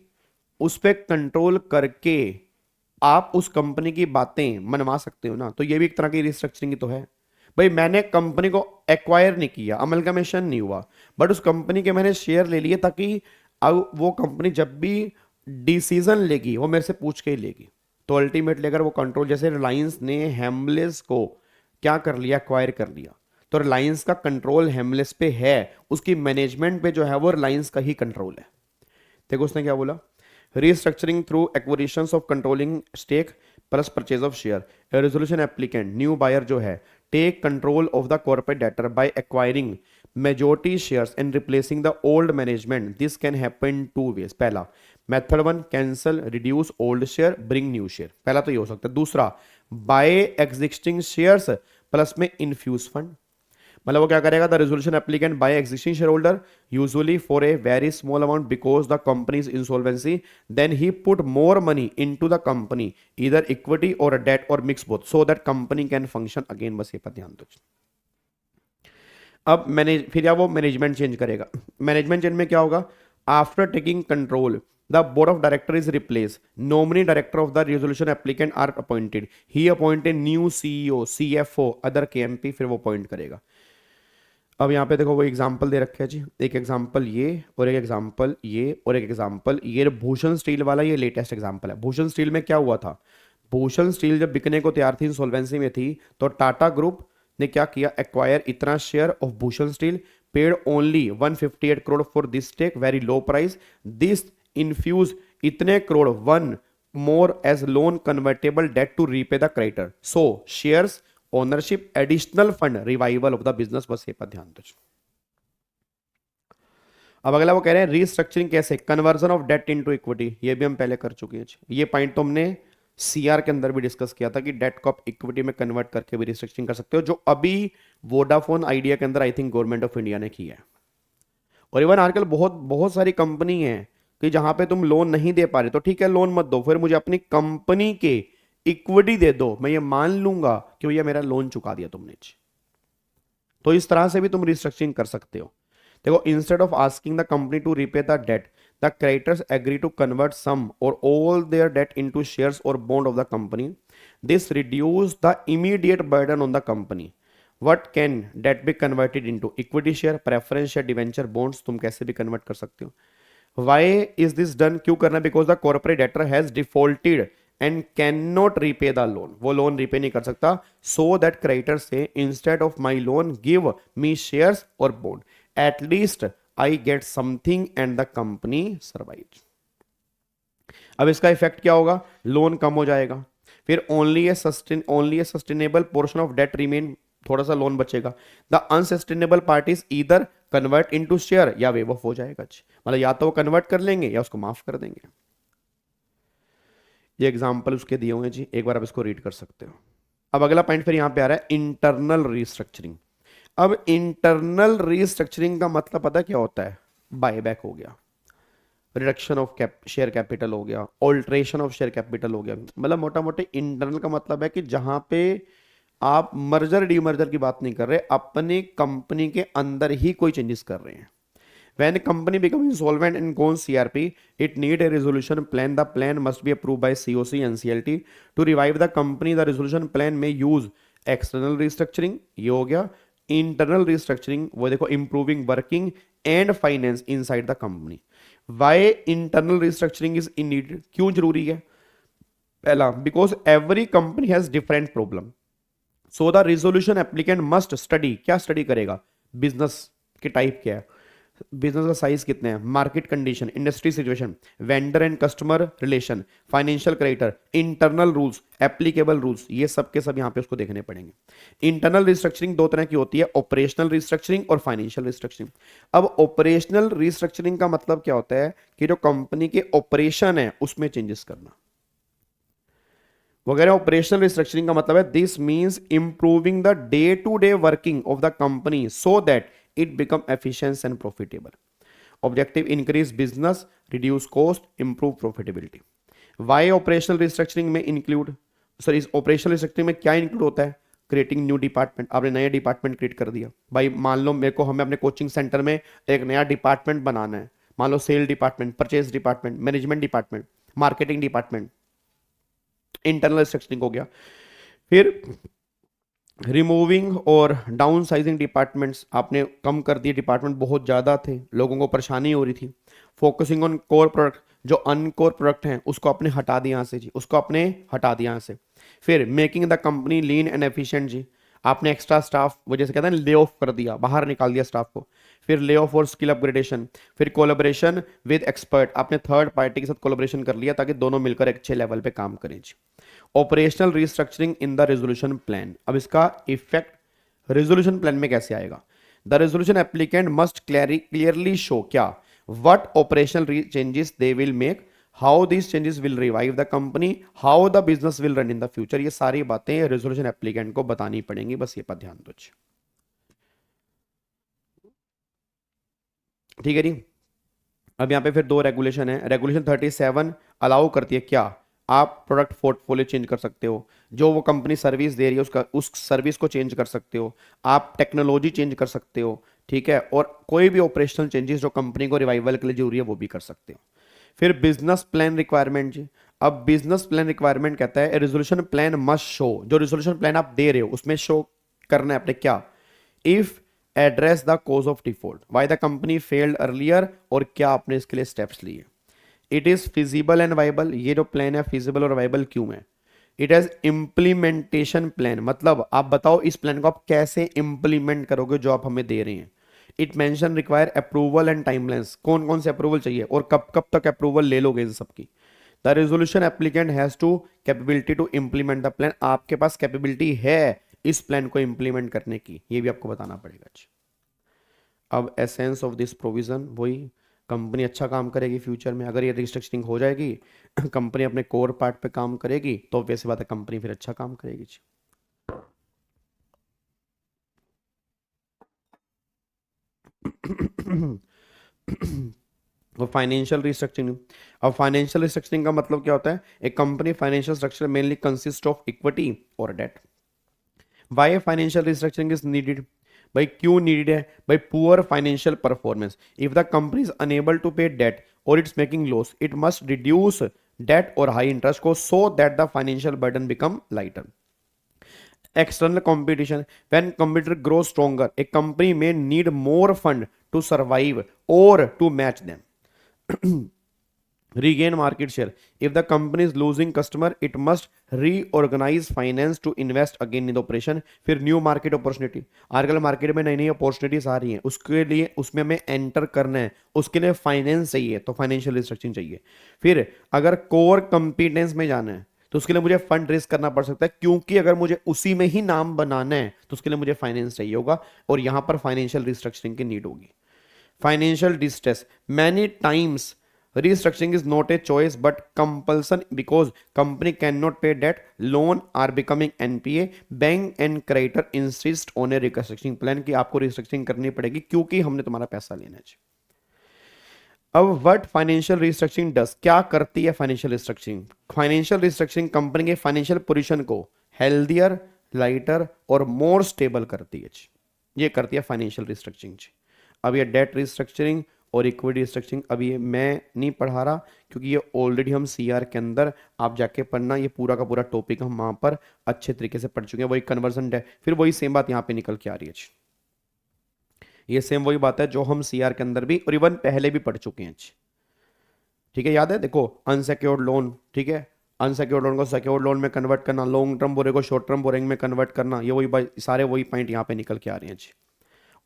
उस पर कंट्रोल करके आप उस कंपनी की बातें मनवा सकते हो ना, तो ये भी एक तरह की रिस्ट्रक्चरिंग ही तो है। भाई मैंने कंपनी को एक्वायर नहीं किया, अमलगमेशन नहीं हुआ, बट उस कंपनी के मैंने शेयर ले लिए ताकि अब वो कंपनी जब भी डिसीजन लेगी वो मेरे से पूछ के ही लेगी। तो अल्टीमेटली अगर वो कंट्रोल, जैसे रिलायंस ने हेमलेस को क्या कर लिया, एक्वायर कर लिया, तो रिलायंस का कंट्रोल हेमलेस पे है, उसकी मैनेजमेंट पे जो है वो रिलायंस का ही कंट्रोल है। देखो उसने क्या बोला, restructuring through acquisitions of controlling stake plus purchase of share. Resolution applicant new buyer जो है take control of the corporate debtor by acquiring majority shares and replacing the old management. This can happen 2 ways. पहला method 1 cancel reduce old share bring new share, पहला तो ये हो सकता है। दूसरा बाय एग्जिस्टिंग शेयर्स प्लस में इन्फ्यूज फंड, मतलब वो क्या करेगा, the resolution applicant by existing shareholder usually for a very small amount because the company is insolvency, then he put more money into the company either equity और डेट और mix both so that company can function again. बस ये पर ध्यान दो। अब फिर या वो मैनेजमेंट चेंज करेगा। मैनेजमेंट चेंज में क्या होगा, after taking control the board of director is replaced, nominee director of the resolution applicant are appointed, he appoint a new CEO, CFO, other KMP, फिर वो अपॉइंट करेगा। अब यहाँ पे देखो वो एग्जाम्पल दे रखे हैं जी, एक एग्जाम्पल ये और एक एग्जाम्पल ये और एक एग्जाम्पल ये। भूषण स्टील वाला ये लेटेस्ट एग्जाम्पल है। भूषण स्टील में क्या हुआ था, भूषण स्टील जब बिकने को तैयार थी, इंसॉल्वेंसी में थी, तो टाटा ग्रुप ने क्या किया, एक्वायर इतना share of Bhushan steel, paid only 158 crore for this stake, very low price, this infuse इतने crore 1 more as loan convertible debt to repay the creditor, so shares ownership additional fund revival of the business. बस ये पर ध्यान दो। अब अगला वो कह रहे हैं रीस्ट्रक्चरिंग कैसे, conversion of debt into equity, ये भी हम पहले कर चुके हैं। ये पॉइंट तो हमने सीआर के अंदर भी डिस्कस किया था कि डेट को आप इक्विटी में कन्वर्ट करके भी रिस्ट्रक्चरिंग कर सकते हो, जो अभी वोडाफोन आइडिया के अंदर I think government of India ने किया है। और इवन आजकल बहुत सारी कंपनी है कि जहां पे तुम लोन नहीं दे पा रहे, तो ठीक है लोन मत दो, फिर मुझे अपनी कंपनी के इक्विटी दे दो, मैं ये मान लूंगा कि भैया मेरा लोन चुका दिया तुमने। तो इस तरह से भी तुम रिस्ट्रक्चरिंग कर सकते हो। देखो, instead of asking the company to repay the debt, the creditors agree to convert some और all their debt into shares और bond of the company. This reduce the immediate burden on the company. What can debt be converted into equity share, preference share, debenture, bonds, तुम कैसे भी कन्वर्ट कर सकते हो। Why is this done? क्यों करना? Because the corporate debtor has defaulted and can not repay the loan, वो लोन रीपे नहीं कर सकता, सो दैट क्रेडिटर से instead of my loan give me shares और bond, at least I get something and the company survive. अब इसका इफेक्ट क्या होगा, लोन कम हो जाएगा, फिर only a sustainable portion of debt remain, थोड़ा सा लोन बचेगा, the unsustainable parties either convert into share या वेव ऑफ हो जाएगा, मतलब या तो वो कन्वर्ट कर लेंगे या उसको माफ कर देंगे। ये एग्जांपल उसके दिए हुए हैं जी, एक बार आप इसको रीड कर सकते हो। अब अगला पॉइंट फिर यहां पे आ रहा है इंटरनल रीस्ट्रक्चरिंग। अब इंटरनल रीस्ट्रक्चरिंग का मतलब पता क्या होता है, बायबैक हो गया, रिडक्शन ऑफ शेयर कैपिटल हो गया, ऑल्ट्रेशन ऑफ शेयर कैपिटल हो गया, मतलब मोटा मोटे इंटरनल का मतलब है कि जहां पे आप मर्जर डीमर्जर की बात नहीं कर रहे, अपनी कंपनी के अंदर ही कोई चेंजेस कर रहे हैं। When a company becomes insolvent and goes CRP, it need a resolution plan. The plan must be approved by COC and CLT. To revive the company, the resolution plan may use external restructuring. ये हो गया internal restructuring. वो देखो improving working and finance inside the company. Why internal restructuring is needed? क्यों जरूरी है? पहला, because every company has different problem. So the resolution applicant must study. क्या study करेगा? Business के टाइप क्या है, बिजनेस का साइज कितने हैं, market condition, industry situation, vendor and customer relation, financial creditor, internal rules, applicable rules, ये सब के सब यहां पे उसको देखने पड़ेंगे। इंटरनल रिस्ट्रक्चरिंग दो तरह की होती है, ऑपरेशनल रिस्ट्रक्चरिंग और फाइनेंशियल रिस्ट्रक्चरिंग। अब ऑपरेशनल रिस्ट्रक्चरिंग का मतलब क्या होता है कि जो कंपनी के ऑपरेशन है उसमें चेंजेस करना वगैरह। ऑपरेशनल रिस्ट्रक्चरिंग का मतलब है this means improving the day to day working of the company so that it become efficient and profitable. Objective increase business, reduce cost, improve profitability. Why operational restructuring में include, सॉरी operational restructuring में क्या include होता है, क्रिएटिंग न्यू डिपार्टमेंट, आपने नया डिपार्टमेंट क्रिएट कर दिया भाई, मान लो मेरे को, हमें अपने कोचिंग सेंटर में एक नया डिपार्टमेंट बनाना है, मान लो sale department, purchase department, management department, marketing department, internal restructuring हो गया। फिर रिमूविंग और डाउन साइजिंग डिपार्टमेंट्स, आपने कम कर दिए, डिपार्टमेंट बहुत ज़्यादा थे, लोगों को परेशानी हो रही थी। फोकसिंग ऑन कोर प्रोडक्ट, जो अनकोर प्रोडक्ट हैं उसको आपने हटा दिया यहाँ से जी, उसको आपने हटा दिया यहाँ से। फिर making the company lean and efficient जी, आपने एक्स्ट्रा स्टाफ, वो जैसे कहते हैं ले ऑफ कर दिया, बाहर निकाल दिया स्टाफ को। फिर ले ऑफ और स्किल अपग्रेडेशन। फिर कोलैबोरेशन विद एक्सपर्ट, आपने थर्ड पार्टी के साथ कोलैबोरेशन कर लिया ताकि दोनों मिलकर एक अच्छे लेवल पे काम करें जी। Operational restructuring in the resolution plan, अब इसका इफेक्ट रेजोल्यूशन प्लान में कैसे आएगा, the resolution applicant must clearly show क्या, what operational changes they will make, how this changes will revive the company, how the business will run in the future. ये सारी बातें रेजोल्यूशन एप्लीकेंट को बतानी पड़ेंगी, बस ये पर ध्यान दो। ठीक है जी। अब यहाँ पे फिर दो रेगुलेशन है। रेगुलेशन 37 अलाउ करती है क्या, आप प्रोडक्ट पोर्टफोलियो चेंज कर सकते हो, जो वो कंपनी सर्विस दे रही है उसका, उस सर्विस को चेंज कर सकते हो, आप टेक्नोलॉजी चेंज कर सकते हो, ठीक है, और कोई भी ऑपरेशनल चेंजेस जो कंपनी को रिवाइवल के लिए जरूरी है वो भी कर सकते हो। फिर बिजनेस प्लान रिक्वायरमेंट जी, अब बिजनेस प्लान रिक्वायरमेंट कहता है रेजोल्यूशन प्लान मस्ट शो, जो रेजोल्यूशन प्लान आप दे रहे हो उसमें शो करना है अपने क्या, if address the cause of default, why the company failed earlier, और क्या आपने इसके लिए स्टेप्स लिए। It is feasible and viable, ये जो प्लान है फिजिबल और वाइबल क्यों है। इट हैज इंप्लीमेंटेशन प्लान, मतलब आप बताओ इस प्लान को आप कैसे इंप्लीमेंट करोगे जो आप हमें दे रहे हैं। It mention require approval and timelines, कौन कौन से अप्रूवल चाहिए और कब कब तक अप्रूवल ले लोगे इन सबकी। The resolution applicant has to capability to implement the plan, आपके पास कैपेबिलिटी है इस प्लान को इंप्लीमेंट करने की, ये भी आपको बताना पड़ेगा। अब एसेंस ऑफ दिस प्रोविजन, वही कंपनी अच्छा काम करेगी फ्यूचर में, अगर ये रिस्ट्रक्चरिंग हो जाएगी कंपनी अपने कोर पार्ट पे काम करेगी तो वैसे बात है कंपनी फिर अच्छा काम करेगी। वो फाइनेंशियल रिस्ट्रक्चरिंग, अब फाइनेंशियल रिस्ट्रक्चरिंग का मतलब क्या होता है, एक कंपनी financial structure mainly consist of equity और debt. Why financial restructuring is needed, भाई क्यों नीडेड है, भाई poor financial performance, if the company is unable to pay debt और its making loss, it must reduce debt और हाई इंटरेस्ट को so that the financial burden become lighter. External competition, when competitor grows stronger, a company may need more fund to survive or to match them. regain market share. If the company is losing customer, it must reorganize finance to invest again in the operation. फिर न्यू मार्केट अपॉर्चुनिटी, आजकल मार्केट में नई नई अपॉर्चुनिटीज आ रही हैं, उसके लिए उसमें हमें एंटर करना है, उसके लिए फाइनेंस चाहिए, तो फाइनेंशियल रिस्ट्रक्चरिंग चाहिए. फिर अगर कोर कंपिटेंस में जाना है तो उसके लिए मुझे फंड रेज करना पड़ सकता है, क्योंकि अगर मुझे उसी में ही नाम बनाना है तो उसके लिए मुझे फाइनेंस चाहिए होगा, और यहां पर फाइनेंशियल रिस्ट्रक्चरिंग की नीड होगी. Financial distress. Many times restructuring is not a choice but compulsion because company cannot pay debt, loan are becoming NPA, bank and creditor insist on a restructuring plan कि आपको restructuring करनी पड़ेगी क्योंकि हमने तुम्हारा पैसा लेना है. अब व्हाट फाइनेंशियल रिस्ट्रक्चरिंग डस, क्या करती है financial restructuring? Financial restructuring company के फाइनेंशियल पोजीशन को हेल्दियर, लाइटर और मोर स्टेबल करती है. ये करती है फाइनेंशियल रिस्ट्रक्चरिंग. अब ये डेट रिस्ट्रक्चरिंग और इक्विटी रिस्ट्रक्चरिंग अभी ये मैं नहीं पढ़ा रहा, क्योंकि ये ऑलरेडी हम सीआर के अंदर आप जाके पढ़ना, ये पूरा का पूरा टॉपिक हम वहां पर अच्छे तरीके से पढ़ चुके हैं. वही कन्वर्जन डेट, फिर वही सेम बात यहाँ पे निकल के आ रही है. ये सेम वही बात है जो हम सीआर के अंदर भी और इवन पहले भी पढ़ चुके हैं. ठीक है, याद है? देखो, अनसिक्योर्ड लोन, ठीक है, अनसिक्योर्ड लोन को सिक्योर्ड लोन में कन्वर्ट करना, लॉन्ग टर्म बोरे को शॉर्ट टर्म बोरिंग में कन्वर्ट करना, ये वही सारे वही पॉइंट यहाँ पे निकल के आ रहे हैं जी.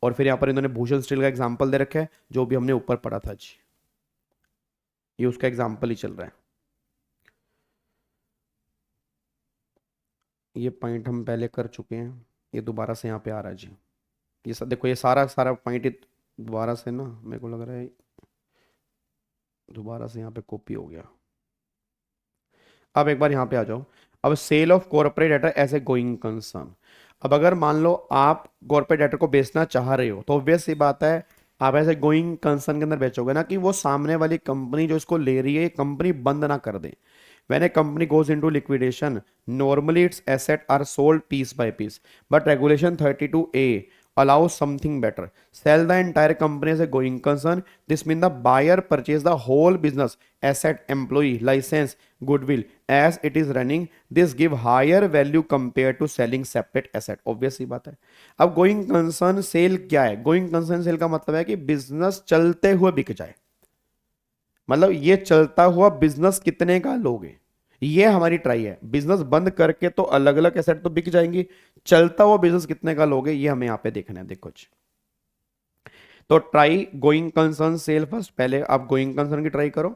और फिर यहाँ पर इन्होंने भूषण स्टील का एग्जाम्पल दे रखा है जो भी हमने ऊपर पढ़ा था जी, ये उसका एग्जाम्पल ही चल रहा है. ये पॉइंट हम पहले कर चुके हैं, ये दोबारा से यहाँ पे आ रहा है जी. ये सब देखो, ये सारा सारा पॉइंट दोबारा से ना, मेरे को लग रहा है दोबारा से यहाँ पे कॉपी हो गया. अब एक बार यहाँ पे आ जाओ. अब sale of corporate debtor as a going concern. अब अगर मान लो आप कॉर्पोरेट डेटा को बेचना चाह रहे हो तो ऑब्वियस सी बात है आप ऐसे गोइंग कंसर्न के अंदर बेचोगे ना, कि वो सामने वाली कंपनी जो इसको ले रही है कंपनी बंद ना कर दे. When a company goes into liquidation, normally its assets are sold piece by piece. But Regulation 32A allows something better. Sell the entire company as a going concern. This means the buyer purchase the whole business, asset, employee, license, goodwill as it is running. This give higher value compared to selling separate asset. Obvious सी बात है. अब going concern sale क्या है? Going concern sale का मतलब है कि बिजनेस चलते हुए बिक जाए. मतलब ये चलता हुआ बिजनेस कितने का लोगे, ये हमारी ट्राई है. बिजनेस बंद करके तो अलग अलग एसेट तो बिक जाएंगी, चलता हुआ बिजनेस कितने का लोगे ये हमें यहां पे देखना है. देखो जी, तो try going concern sale first. पहले आप गोइंग कंसर्न की ट्राई करो,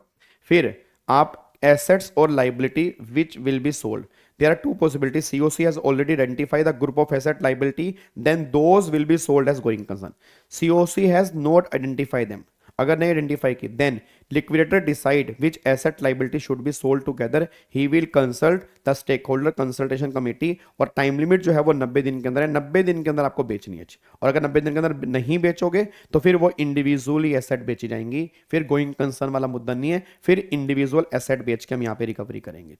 फिर आप एसेट्स और liability which will be sold. There are two possibilities. COC has already identified the group of asset liability, then those will be sold as going concern. COC has not identified them. अगर नहीं आइडेंटिफाई की, then liquidator decide which asset liability should be sold together. He will consult the stakeholder consultation committee. और टाइम लिमिट जो है वो 90 दिन के अंदर है. 90 दिन के अंदर आपको बेचनी है. और अगर 90 दिन के अंदर नहीं बेचोगे तो फिर वो इंडिविजुअली एसेट बेची जाएंगी. फिर गोइंग कंसर्न वाला मुद्दा नहीं है, फिर इंडिविजुअल एसेट बेच के हम यहाँ पे रिकवरी करेंगे.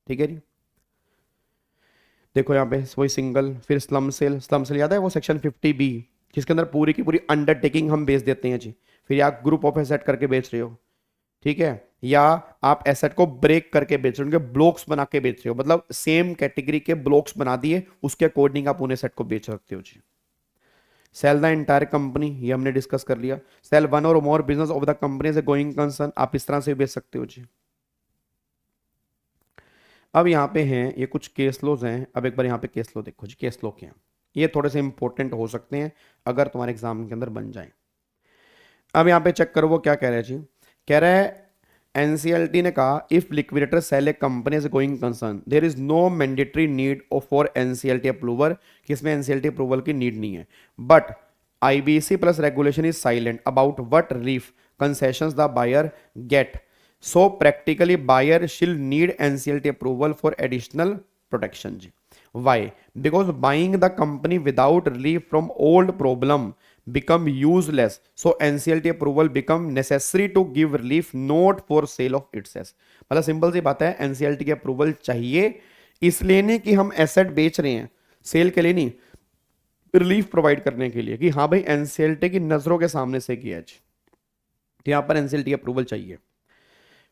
ठीक है जी. देखो यहाँ पे वही सिंगल, फिर स्लम सेल. स्लम सेल याद है वो सेक्शन 50B जिसके अंदर पूरी की पूरी अंडरटेकिंग हम बेच देते हैं जी. फिर आप ग्रुप ऑफ एसेट करके बेच रहे हो, ठीक है, या आप एसेट को ब्रेक करके बेच रहे हो, उनके ब्लॉक्स बना के बेच रहे हो, मतलब सेम कैटेगरी के ब्लॉक्स बना दिए, उसके अकॉर्डिंग आप उन्हें सेट को बेच सकते हो जी. सेल द एंटायर कंपनी, ये हमने डिस्कस कर लिया. सेल वन और more business of the company as a going concern, आप इस तरह से बेच सकते हो जी. अब यहाँ पे हैं ये कुछ केस लॉज हैं. अब एक बार यहाँ पे केस लॉ देखो जी. केस लॉ क्या है, ये थोड़े से इंपॉर्टेंट हो सकते हैं अगर तुम्हारे एग्जाम के अंदर बन जाए. अब यहाँ पे चेक करो वो क्या कह रहा है जी. कह रहा है एनसीएलटी ने कहा if liquidator sell a company as going concern there is no mandatory need for NCLT approval, कि इसमें एनसीएलटी अप्रूवल की नीड नहीं है. But IBC plus regulation is silent about what relief concessions the buyer get. So practically buyer shall need NCLT approval for additional protection जी. Why? Because buying the company without relief from old problem become useless. So NCLT approval become necessary to give relief, not for sale of itself. मतलब सिंपल सी बात है, NCLT की अप्रूवल चाहिए इसलिए नहीं कि हम एसेट बेच रहे हैं, सेल के लिए नहीं, रिलीफ प्रोवाइड करने के लिए कि हाँ भाई NCLT की नजरों के सामने से किया है. तो यहाँ पर NCLT अप्रूवल चाहिए.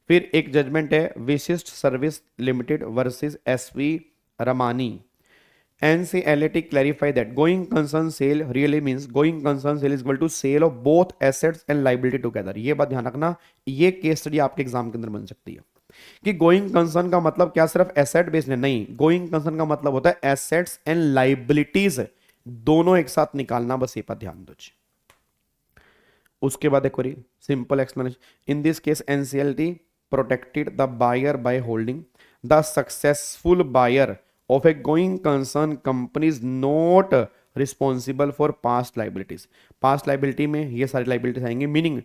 फिर एक जजमेंट है Vishisht service limited versus SV Ramani. NCLAT clarify that going concern sale really means going concern sale is equal to sale of both assets and liability together। ये बात ध्यान रखना, ये केस स्टडी आपके एग्जाम के अंदर बन सकती है कि गोइंग कंसर्न का मतलब क्या सिर्फ एसेट बेस्ड है, नहीं, गोइंग कंसर्न का मतलब होता है एसेट्स एंड लाइबिलिटीज दोनों एक साथ निकालना, बस ये पर ध्यान दो जी। उसके बाद एक simple explanation, in this case NCLT protected the buyer by holding the successful buyer of a going concern company is not responsible for past liabilities. Past liability में ये सारी लाइबिलिटीज आएंगी, meaning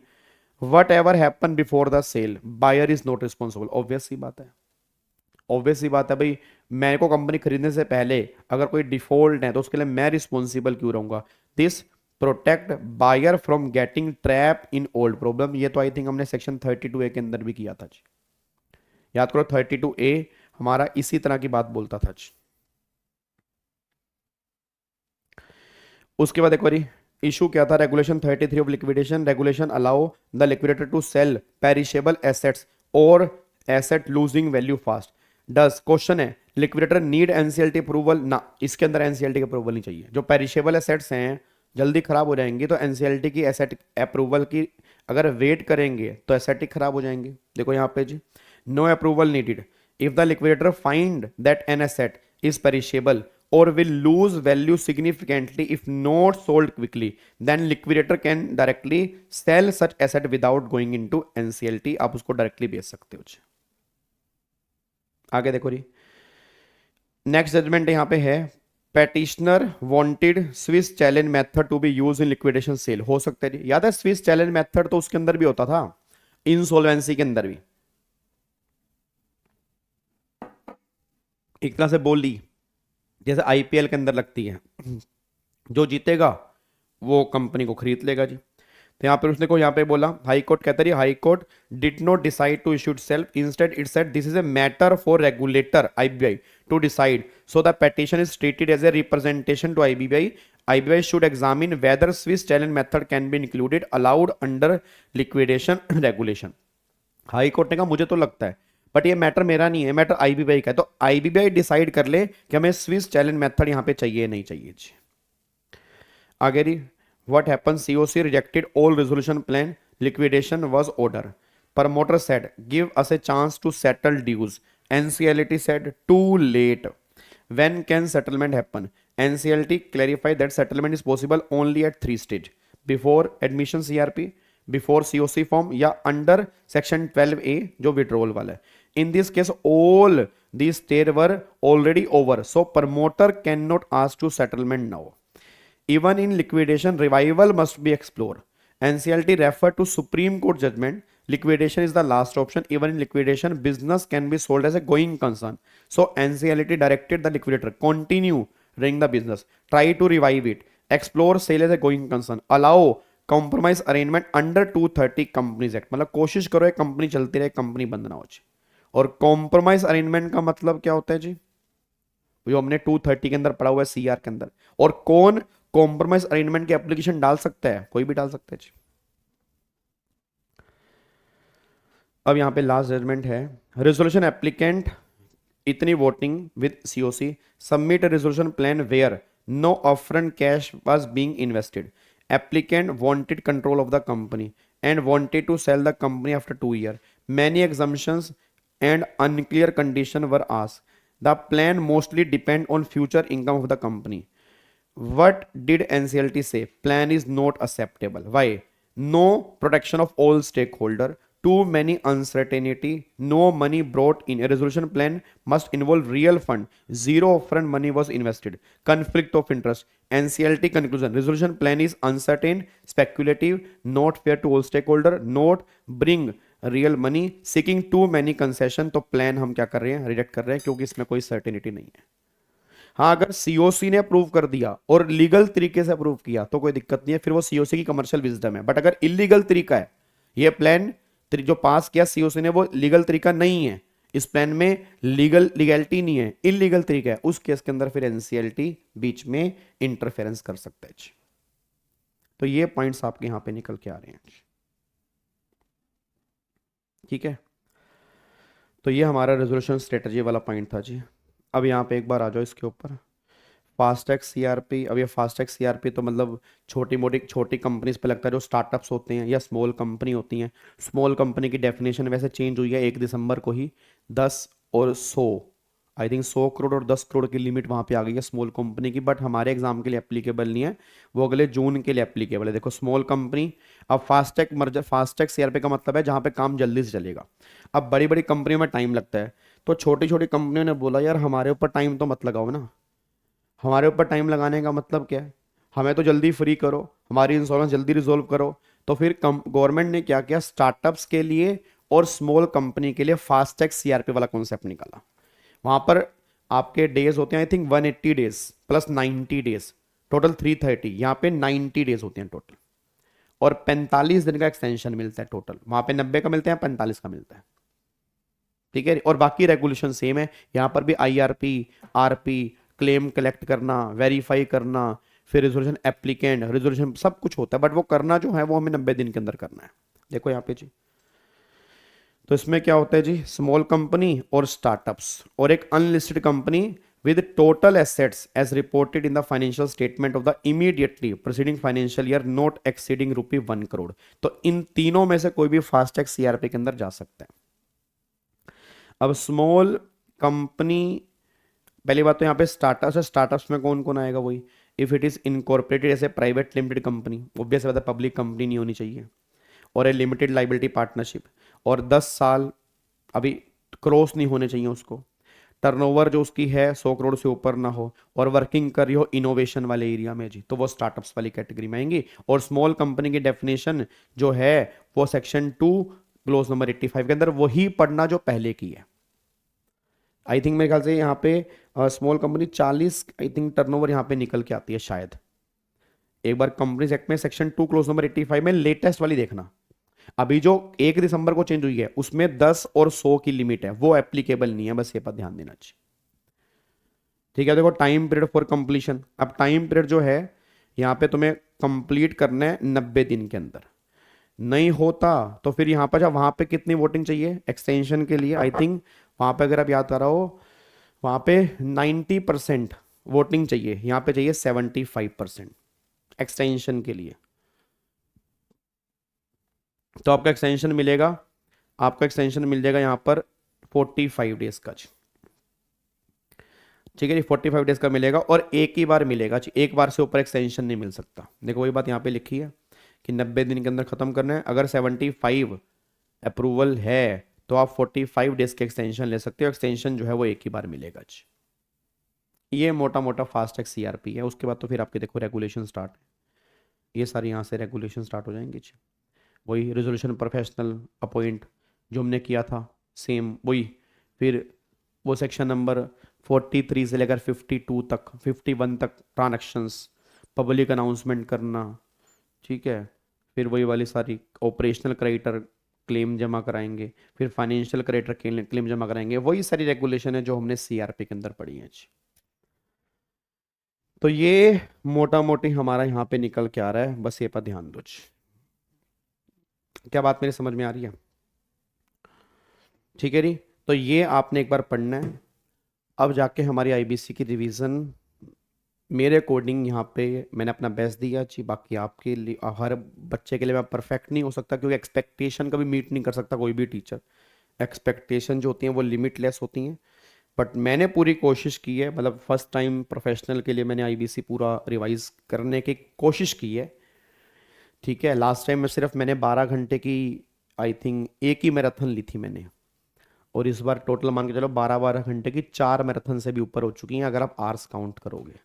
whatever happen before the sale buyer is not responsible. Obvious सी बात है, ऑब्वियस सी बात है भाई, मेरे को कंपनी खरीदने से पहले अगर कोई डिफॉल्ट है तो उसके लिए मैं रिस्पॉन्सिबल क्यों रहूंगा। This protect buyer from getting trap in old problem. ये तो आई थिंक हमने सेक्शन 32A के अंदर भी किया था जी, याद करो 32A हमारा इसी तरह की बात बोलता था जी। उसके बाद एक बार इशू क्या था, regulation 33 of liquidation, regulation allow the liquidator to sell perishable assets और asset losing value fast. Does question है लिक्विडेटर नीड एनसीएलटी अप्रूवल, ना, इसके अंदर एनसीएलटी का अप्रूवल नहीं चाहिए। जो पेरिशेबल एसेट्स हैं जल्दी खराब हो जाएंगी तो एनसीएलटी की एसेट अप्रूवल की अगर वेट करेंगे तो एसेट खराब हो जाएंगे। देखो यहाँ पे जी, no approval needed if the liquidator find that an asset is perishable or will lose value significantly if not sold quickly, then liquidator can directly sell such asset without going into NCLT। आप उसको डायरेक्टली बेच सकते हो। आगे देखो जी, नेक्स्ट जजमेंट यहाँ पे है, petitioner wanted Swiss challenge method to be use in liquidation sale. हो सकता है, याद है स्विस चैलेंज मेथड तो उसके अंदर भी होता था, इंसॉल्वेंसी के अंदर भी। एक तरह से बोली जैसे आईपीएल के अंदर लगती है, जो जीतेगा वो कंपनी को खरीद लेगा जी। तो यहाँ पर उसने को यहाँ पे बोला, हाई कोर्ट कहता है high court did not decide to issue itself, instead it said this is a matter for regulator IBI to decide, so the petition is treated as a representation to IBI. IBI should examine whether Swiss challenge method can be included allowed under liquidation regulation. High court ने कहा मुझे तो लगता है, बट ये मैटर मेरा नहीं है, मैटर आईबीआई का है, तो आईबीआई डिसाइड कर ले कि हमें स्विस चैलेंज मेथड यहां पे चाहिए नहीं चाहिए जी। आगे री, what happen, CoC rejected all resolution plan, liquidation was order, promoter said give us a chance to settle dues, NCLT said too late, when can settlement happen, NCLT clarify that settlement is possible only at 3 stage, before admission CRP, before CoC form या अंडर सेक्शन 12A जो विड्रॉल वाला है। In this case, all these states were already over, so promoter cannot ask to settlement now. Even in liquidation, revival must be explored. NCLT referred to Supreme Court judgment. Liquidation is the last option. Even in liquidation, business can be sold as a going concern. So NCLT directed the liquidator continue running the business, try to revive it, explore sale as a going concern, allow compromise arrangement under 230 Companies Act। मतलब कोशिश करो एक कंपनी चलती रहे, कंपनी बंद ना हो जी। और कॉम्प्रोमाइज अरेंजमेंट का मतलब क्या होता है जी, जो हमने 230 के अंदर पढ़ा हुआ है सीआर के अंदर। और कौन कॉम्प्रोमाइज अरेंजमेंट की एप्लीकेशन डाल सकता है, कोई भी डाल सकता है जी। अब यहां पे लास्ट जजमेंट है, रेजोल्यूशन एप्लीकेंट इतनी voting with CoC submit resolution plan where no upfront cash was being invested, applicant wanted control of the company and wanted to sell the company after 2 years, many exemptions and unclear conditions were asked, the plan mostly depend on future income of the company, what did NCLT say, plan is not acceptable, why, no protection of all stakeholder, too many uncertainty, no money brought in, a resolution plan must involve real fund, zero upfront money was invested, conflict of interest, NCLT conclusion, resolution plan is uncertain, speculative, not fair to all stakeholder, not bring real money, seeking too many concession. तो प्लान हम क्या कर रहे हैं, रिजेक्ट कर रहे हैं, क्योंकि इसमें कोई सर्टेनिटी नहीं है। हाँ, अगर सीओसी ने अप्रूव कर दिया और लीगल तरीके से अप्रूव किया तो कोई दिक्कत नहीं है, फिर वो सीओसी की कमर्शियल विजडम है। बट अगर इलीगल तरीका है, ये प्लान जो पास किया सीओसी ने वो लीगल तरीका नहीं है, इस प्लान में लीगैलिटी नहीं है, इलीगल तरीका है, उस केस के अंदर फिर एनसीएलटी बीच में इंटरफेरेंस कर सकता है। तो ये पॉइंट्स आपके यहां पे निकल के आ रहे हैं, ठीक है। तो ये हमारा रेजोल्यूशन स्ट्रेटजी वाला पॉइंट था जी। अब यहाँ पे एक बार आ जाओ इसके ऊपर, फास्टैग सीआरपी, अब ये फास्टैग सीआरपी तो मतलब छोटी कंपनीज पे लगता है, जो स्टार्टअप्स होते हैं या स्मॉल कंपनी होती हैं। स्मॉल कंपनी की डेफिनेशन वैसे चेंज हुई है 1 दिसंबर को ही। 10 और 100, आई थिंक 100 करोड़ और 10 करोड़ की लिमिट वहाँ पे आ गई है स्मॉल कंपनी की, बट हमारे एग्जाम के लिए एप्लीकेबल नहीं है, वो अगले जून के लिए एप्लीकेबल है। देखो स्मॉल कंपनी, अब फास्टैग सीआरपी का मतलब है जहाँ पे काम जल्दी से चलेगा। अब बड़ी बड़ी कंपनियों में टाइम लगता है, तो छोटी छोटी कंपनियों ने बोला यार हमारे ऊपर टाइम तो मत लगाओ ना। हमारे ऊपर टाइम लगाने का मतलब क्या है, हमें तो जल्दी फ्री करो, हमारी इंश्योरेंस जल्दी रिजोल्व करो। तो फिर गवर्नमेंट ने क्या किया, स्टार्टअप्स के लिए और स्मॉल कंपनी के लिए फास्टैग सीआरपी वाला कॉन्सेप्ट निकाला। वहां पर आपके डेज होते हैं I think 180 days plus 90 days, total 330, यहाँ पे 90 डेज होते हैं टोटल, और 45 दिन का एक्सटेंशन मिलता है टोटल। वहां पे 90 का मिलता है, 45 का मिलता है, ठीक है। और बाकी रेगुलेशन सेम है, यहाँ पर भी आईआरपी, आरपी, क्लेम कलेक्ट करना, वेरीफाई करना, फिर रिजोल्यूशन एप्लीकेंट, रिजोल्यूशन सब कुछ होता है, बट वो करना जो है वो हमें 90 दिन के अंदर करना है। देखो यहाँ पे जी, तो इसमें क्या होता है जी, स्मॉल कंपनी और स्टार्टअप्स, और एक unlisted company with total assets as reported in the financial statement of the immediately proceeding financial year not exceeding ₹1 crore. तो इन तीनों में से कोई भी फास्टैग सीआरपी के अंदर जा सकता है। अब स्मॉल कंपनी, पहली बात तो यहाँ पे स्टार्टअप्स है, स्टार्टअप्स में कौन कौन आएगा, वही if it is incorporated as a private limited company, obvious बात है पब्लिक कंपनी नहीं होनी चाहिए, और ए लिमिटेड लाइबिलिटी पार्टनरशिप, और 10 साल अभी क्रॉस नहीं होने चाहिए उसको, टर्नओवर जो उसकी है 100 करोड़ से ऊपर ना हो, और वर्किंग कर रही हो इनोवेशन वाले एरिया में जी, तो वो स्टार्टअप्स वाली कैटेगरी में आएंगी। और स्मॉल कंपनी की डेफिनेशन जो है वो सेक्शन 2 क्लोज नंबर 85 के अंदर वही पढ़ना जो पहले की है। आई थिंक मेरे ख्याल से यहाँ पे small company 40 I think turnover यहाँ पे निकल के आती है शायद। एक बार कंपनीज एक्ट में सेक्शन 2 क्लोज नंबर 85 में लेटेस्ट वाली देखना, अभी जो 1 दिसंबर को चेंज हुई है उसमें 10 और 100 की लिमिट है, वो एप्लीकेबल नहीं है, बस ये पर ध्यान देना चाहिए, ठीक है। देखो टाइम पीरियड फॉर कंप्लीशन, अब टाइम पीरियड जो है यहाँ पे तुम्हें कंप्लीट करना है 90 दिन के अंदर, नहीं होता तो फिर यहाँ पर जब वहां पे कितनी वोटिंग चाहिए एक्सटेंशन के लिए, आई थिंक वहां पे अगर आप याद कर रहा हो वहां पे 90% वोटिंग चाहिए, यहाँ पे चाहिए 75% एक्सटेंशन के लिए। तो आपका एक्सटेंशन मिलेगा, आपका एक्सटेंशन मिल जाएगा यहाँ पर 45 डेज का जी, ठीक है जी, 45 डेज का मिलेगा, और एक ही बार मिलेगा जी, एक बार से ऊपर एक्सटेंशन नहीं मिल सकता। देखो वही बात यहाँ पे लिखी है कि 90 दिन के अंदर खत्म करना है, अगर 75 अप्रूवल है तो आप 45 डेज के एक्सटेंशन ले सकते हो, एक्सटेंशन जो है वो एक ही बार मिलेगा जी। ये मोटा मोटा फास्टैग सीआरपी है। उसके बाद तो फिर आपके देखो रेगुलेशन स्टार्ट है, ये सारी यहाँ से रेगुलेशन स्टार्ट हो जाएंगे जी। वही रिजोल्यूशन प्रोफेशनल अपॉइंट जो हमने किया था सेम वही, फिर वो सेक्शन नंबर 43 से लेकर 52 तक 51 तक ट्रांजैक्शंस, पब्लिक अनाउंसमेंट करना, ठीक है। फिर वही वाली सारी ऑपरेशनल क्रेडिटर क्लेम जमा कराएंगे, फिर फाइनेंशियल क्रेडिटर क्लेम जमा कराएंगे, वही सारी रेगुलेशन है जो हमने सीआरपी के अंदर पढ़ी है जी। तो ये मोटा मोटी हमारा यहाँ पे निकल के आ रहा है, बस ये पर ध्यान दो जी। क्या बात मेरी समझ में आ रही है, ठीक है जी। तो ये आपने एक बार पढ़ना है। अब जाके हमारी आईबीसी की रिवीजन मेरे अकॉर्डिंग यहाँ पे मैंने अपना बेस्ट दिया जी, बाकी आपके लिए हर बच्चे के लिए मैं परफेक्ट नहीं हो सकता, क्योंकि एक्सपेक्टेशन कभी मीट नहीं कर सकता कोई भी टीचर, एक्सपेक्टेशन जो होती हैं वो लिमिटलेस होती हैं। बट मैंने पूरी कोशिश की है, मतलब फर्स्ट टाइम प्रोफेशनल के लिए मैंने आईबीसी पूरा रिवाइज करने की कोशिश की है, ठीक है। लास्ट टाइम में सिर्फ मैंने 12 घंटे की आई थिंक एक ही मैराथन ली थी मैंने, और इस बार टोटल मान के चलो 12-12 घंटे की 4 मैराथन से भी ऊपर हो चुकी हैं अगर आप आवर्स काउंट करोगे,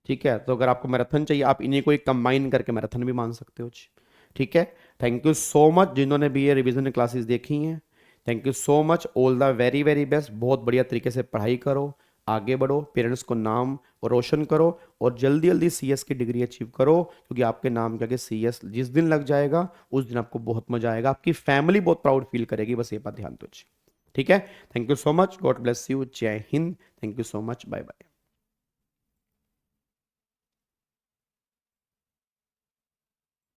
ठीक है। तो अगर आपको मैराथन चाहिए आप इन्हीं को एक कंबाइन करके मैराथन भी मान सकते हो जी, ठीक है। थैंक यू सो मच जिन्होंने भी ये रिवीजन क्लासेस देखी हैं, thank you so much, all the very very best. बहुत बढ़िया तरीके से पढ़ाई करो, आगे बढ़ो, पेरेंट्स को नाम रोशन करो, और जल्दी जल्दी सीएस की डिग्री अचीव करो, क्योंकि आपके नाम के आगे सीएस जिस दिन लग जाएगा उस दिन आपको बहुत मजा आएगा, आपकी फैमिली बहुत प्राउड फील करेगी, बस ये बात ध्यान दो जी, ठीक है। Thank you so much, God bless you, Jai Hind, thank you so much, bye bye.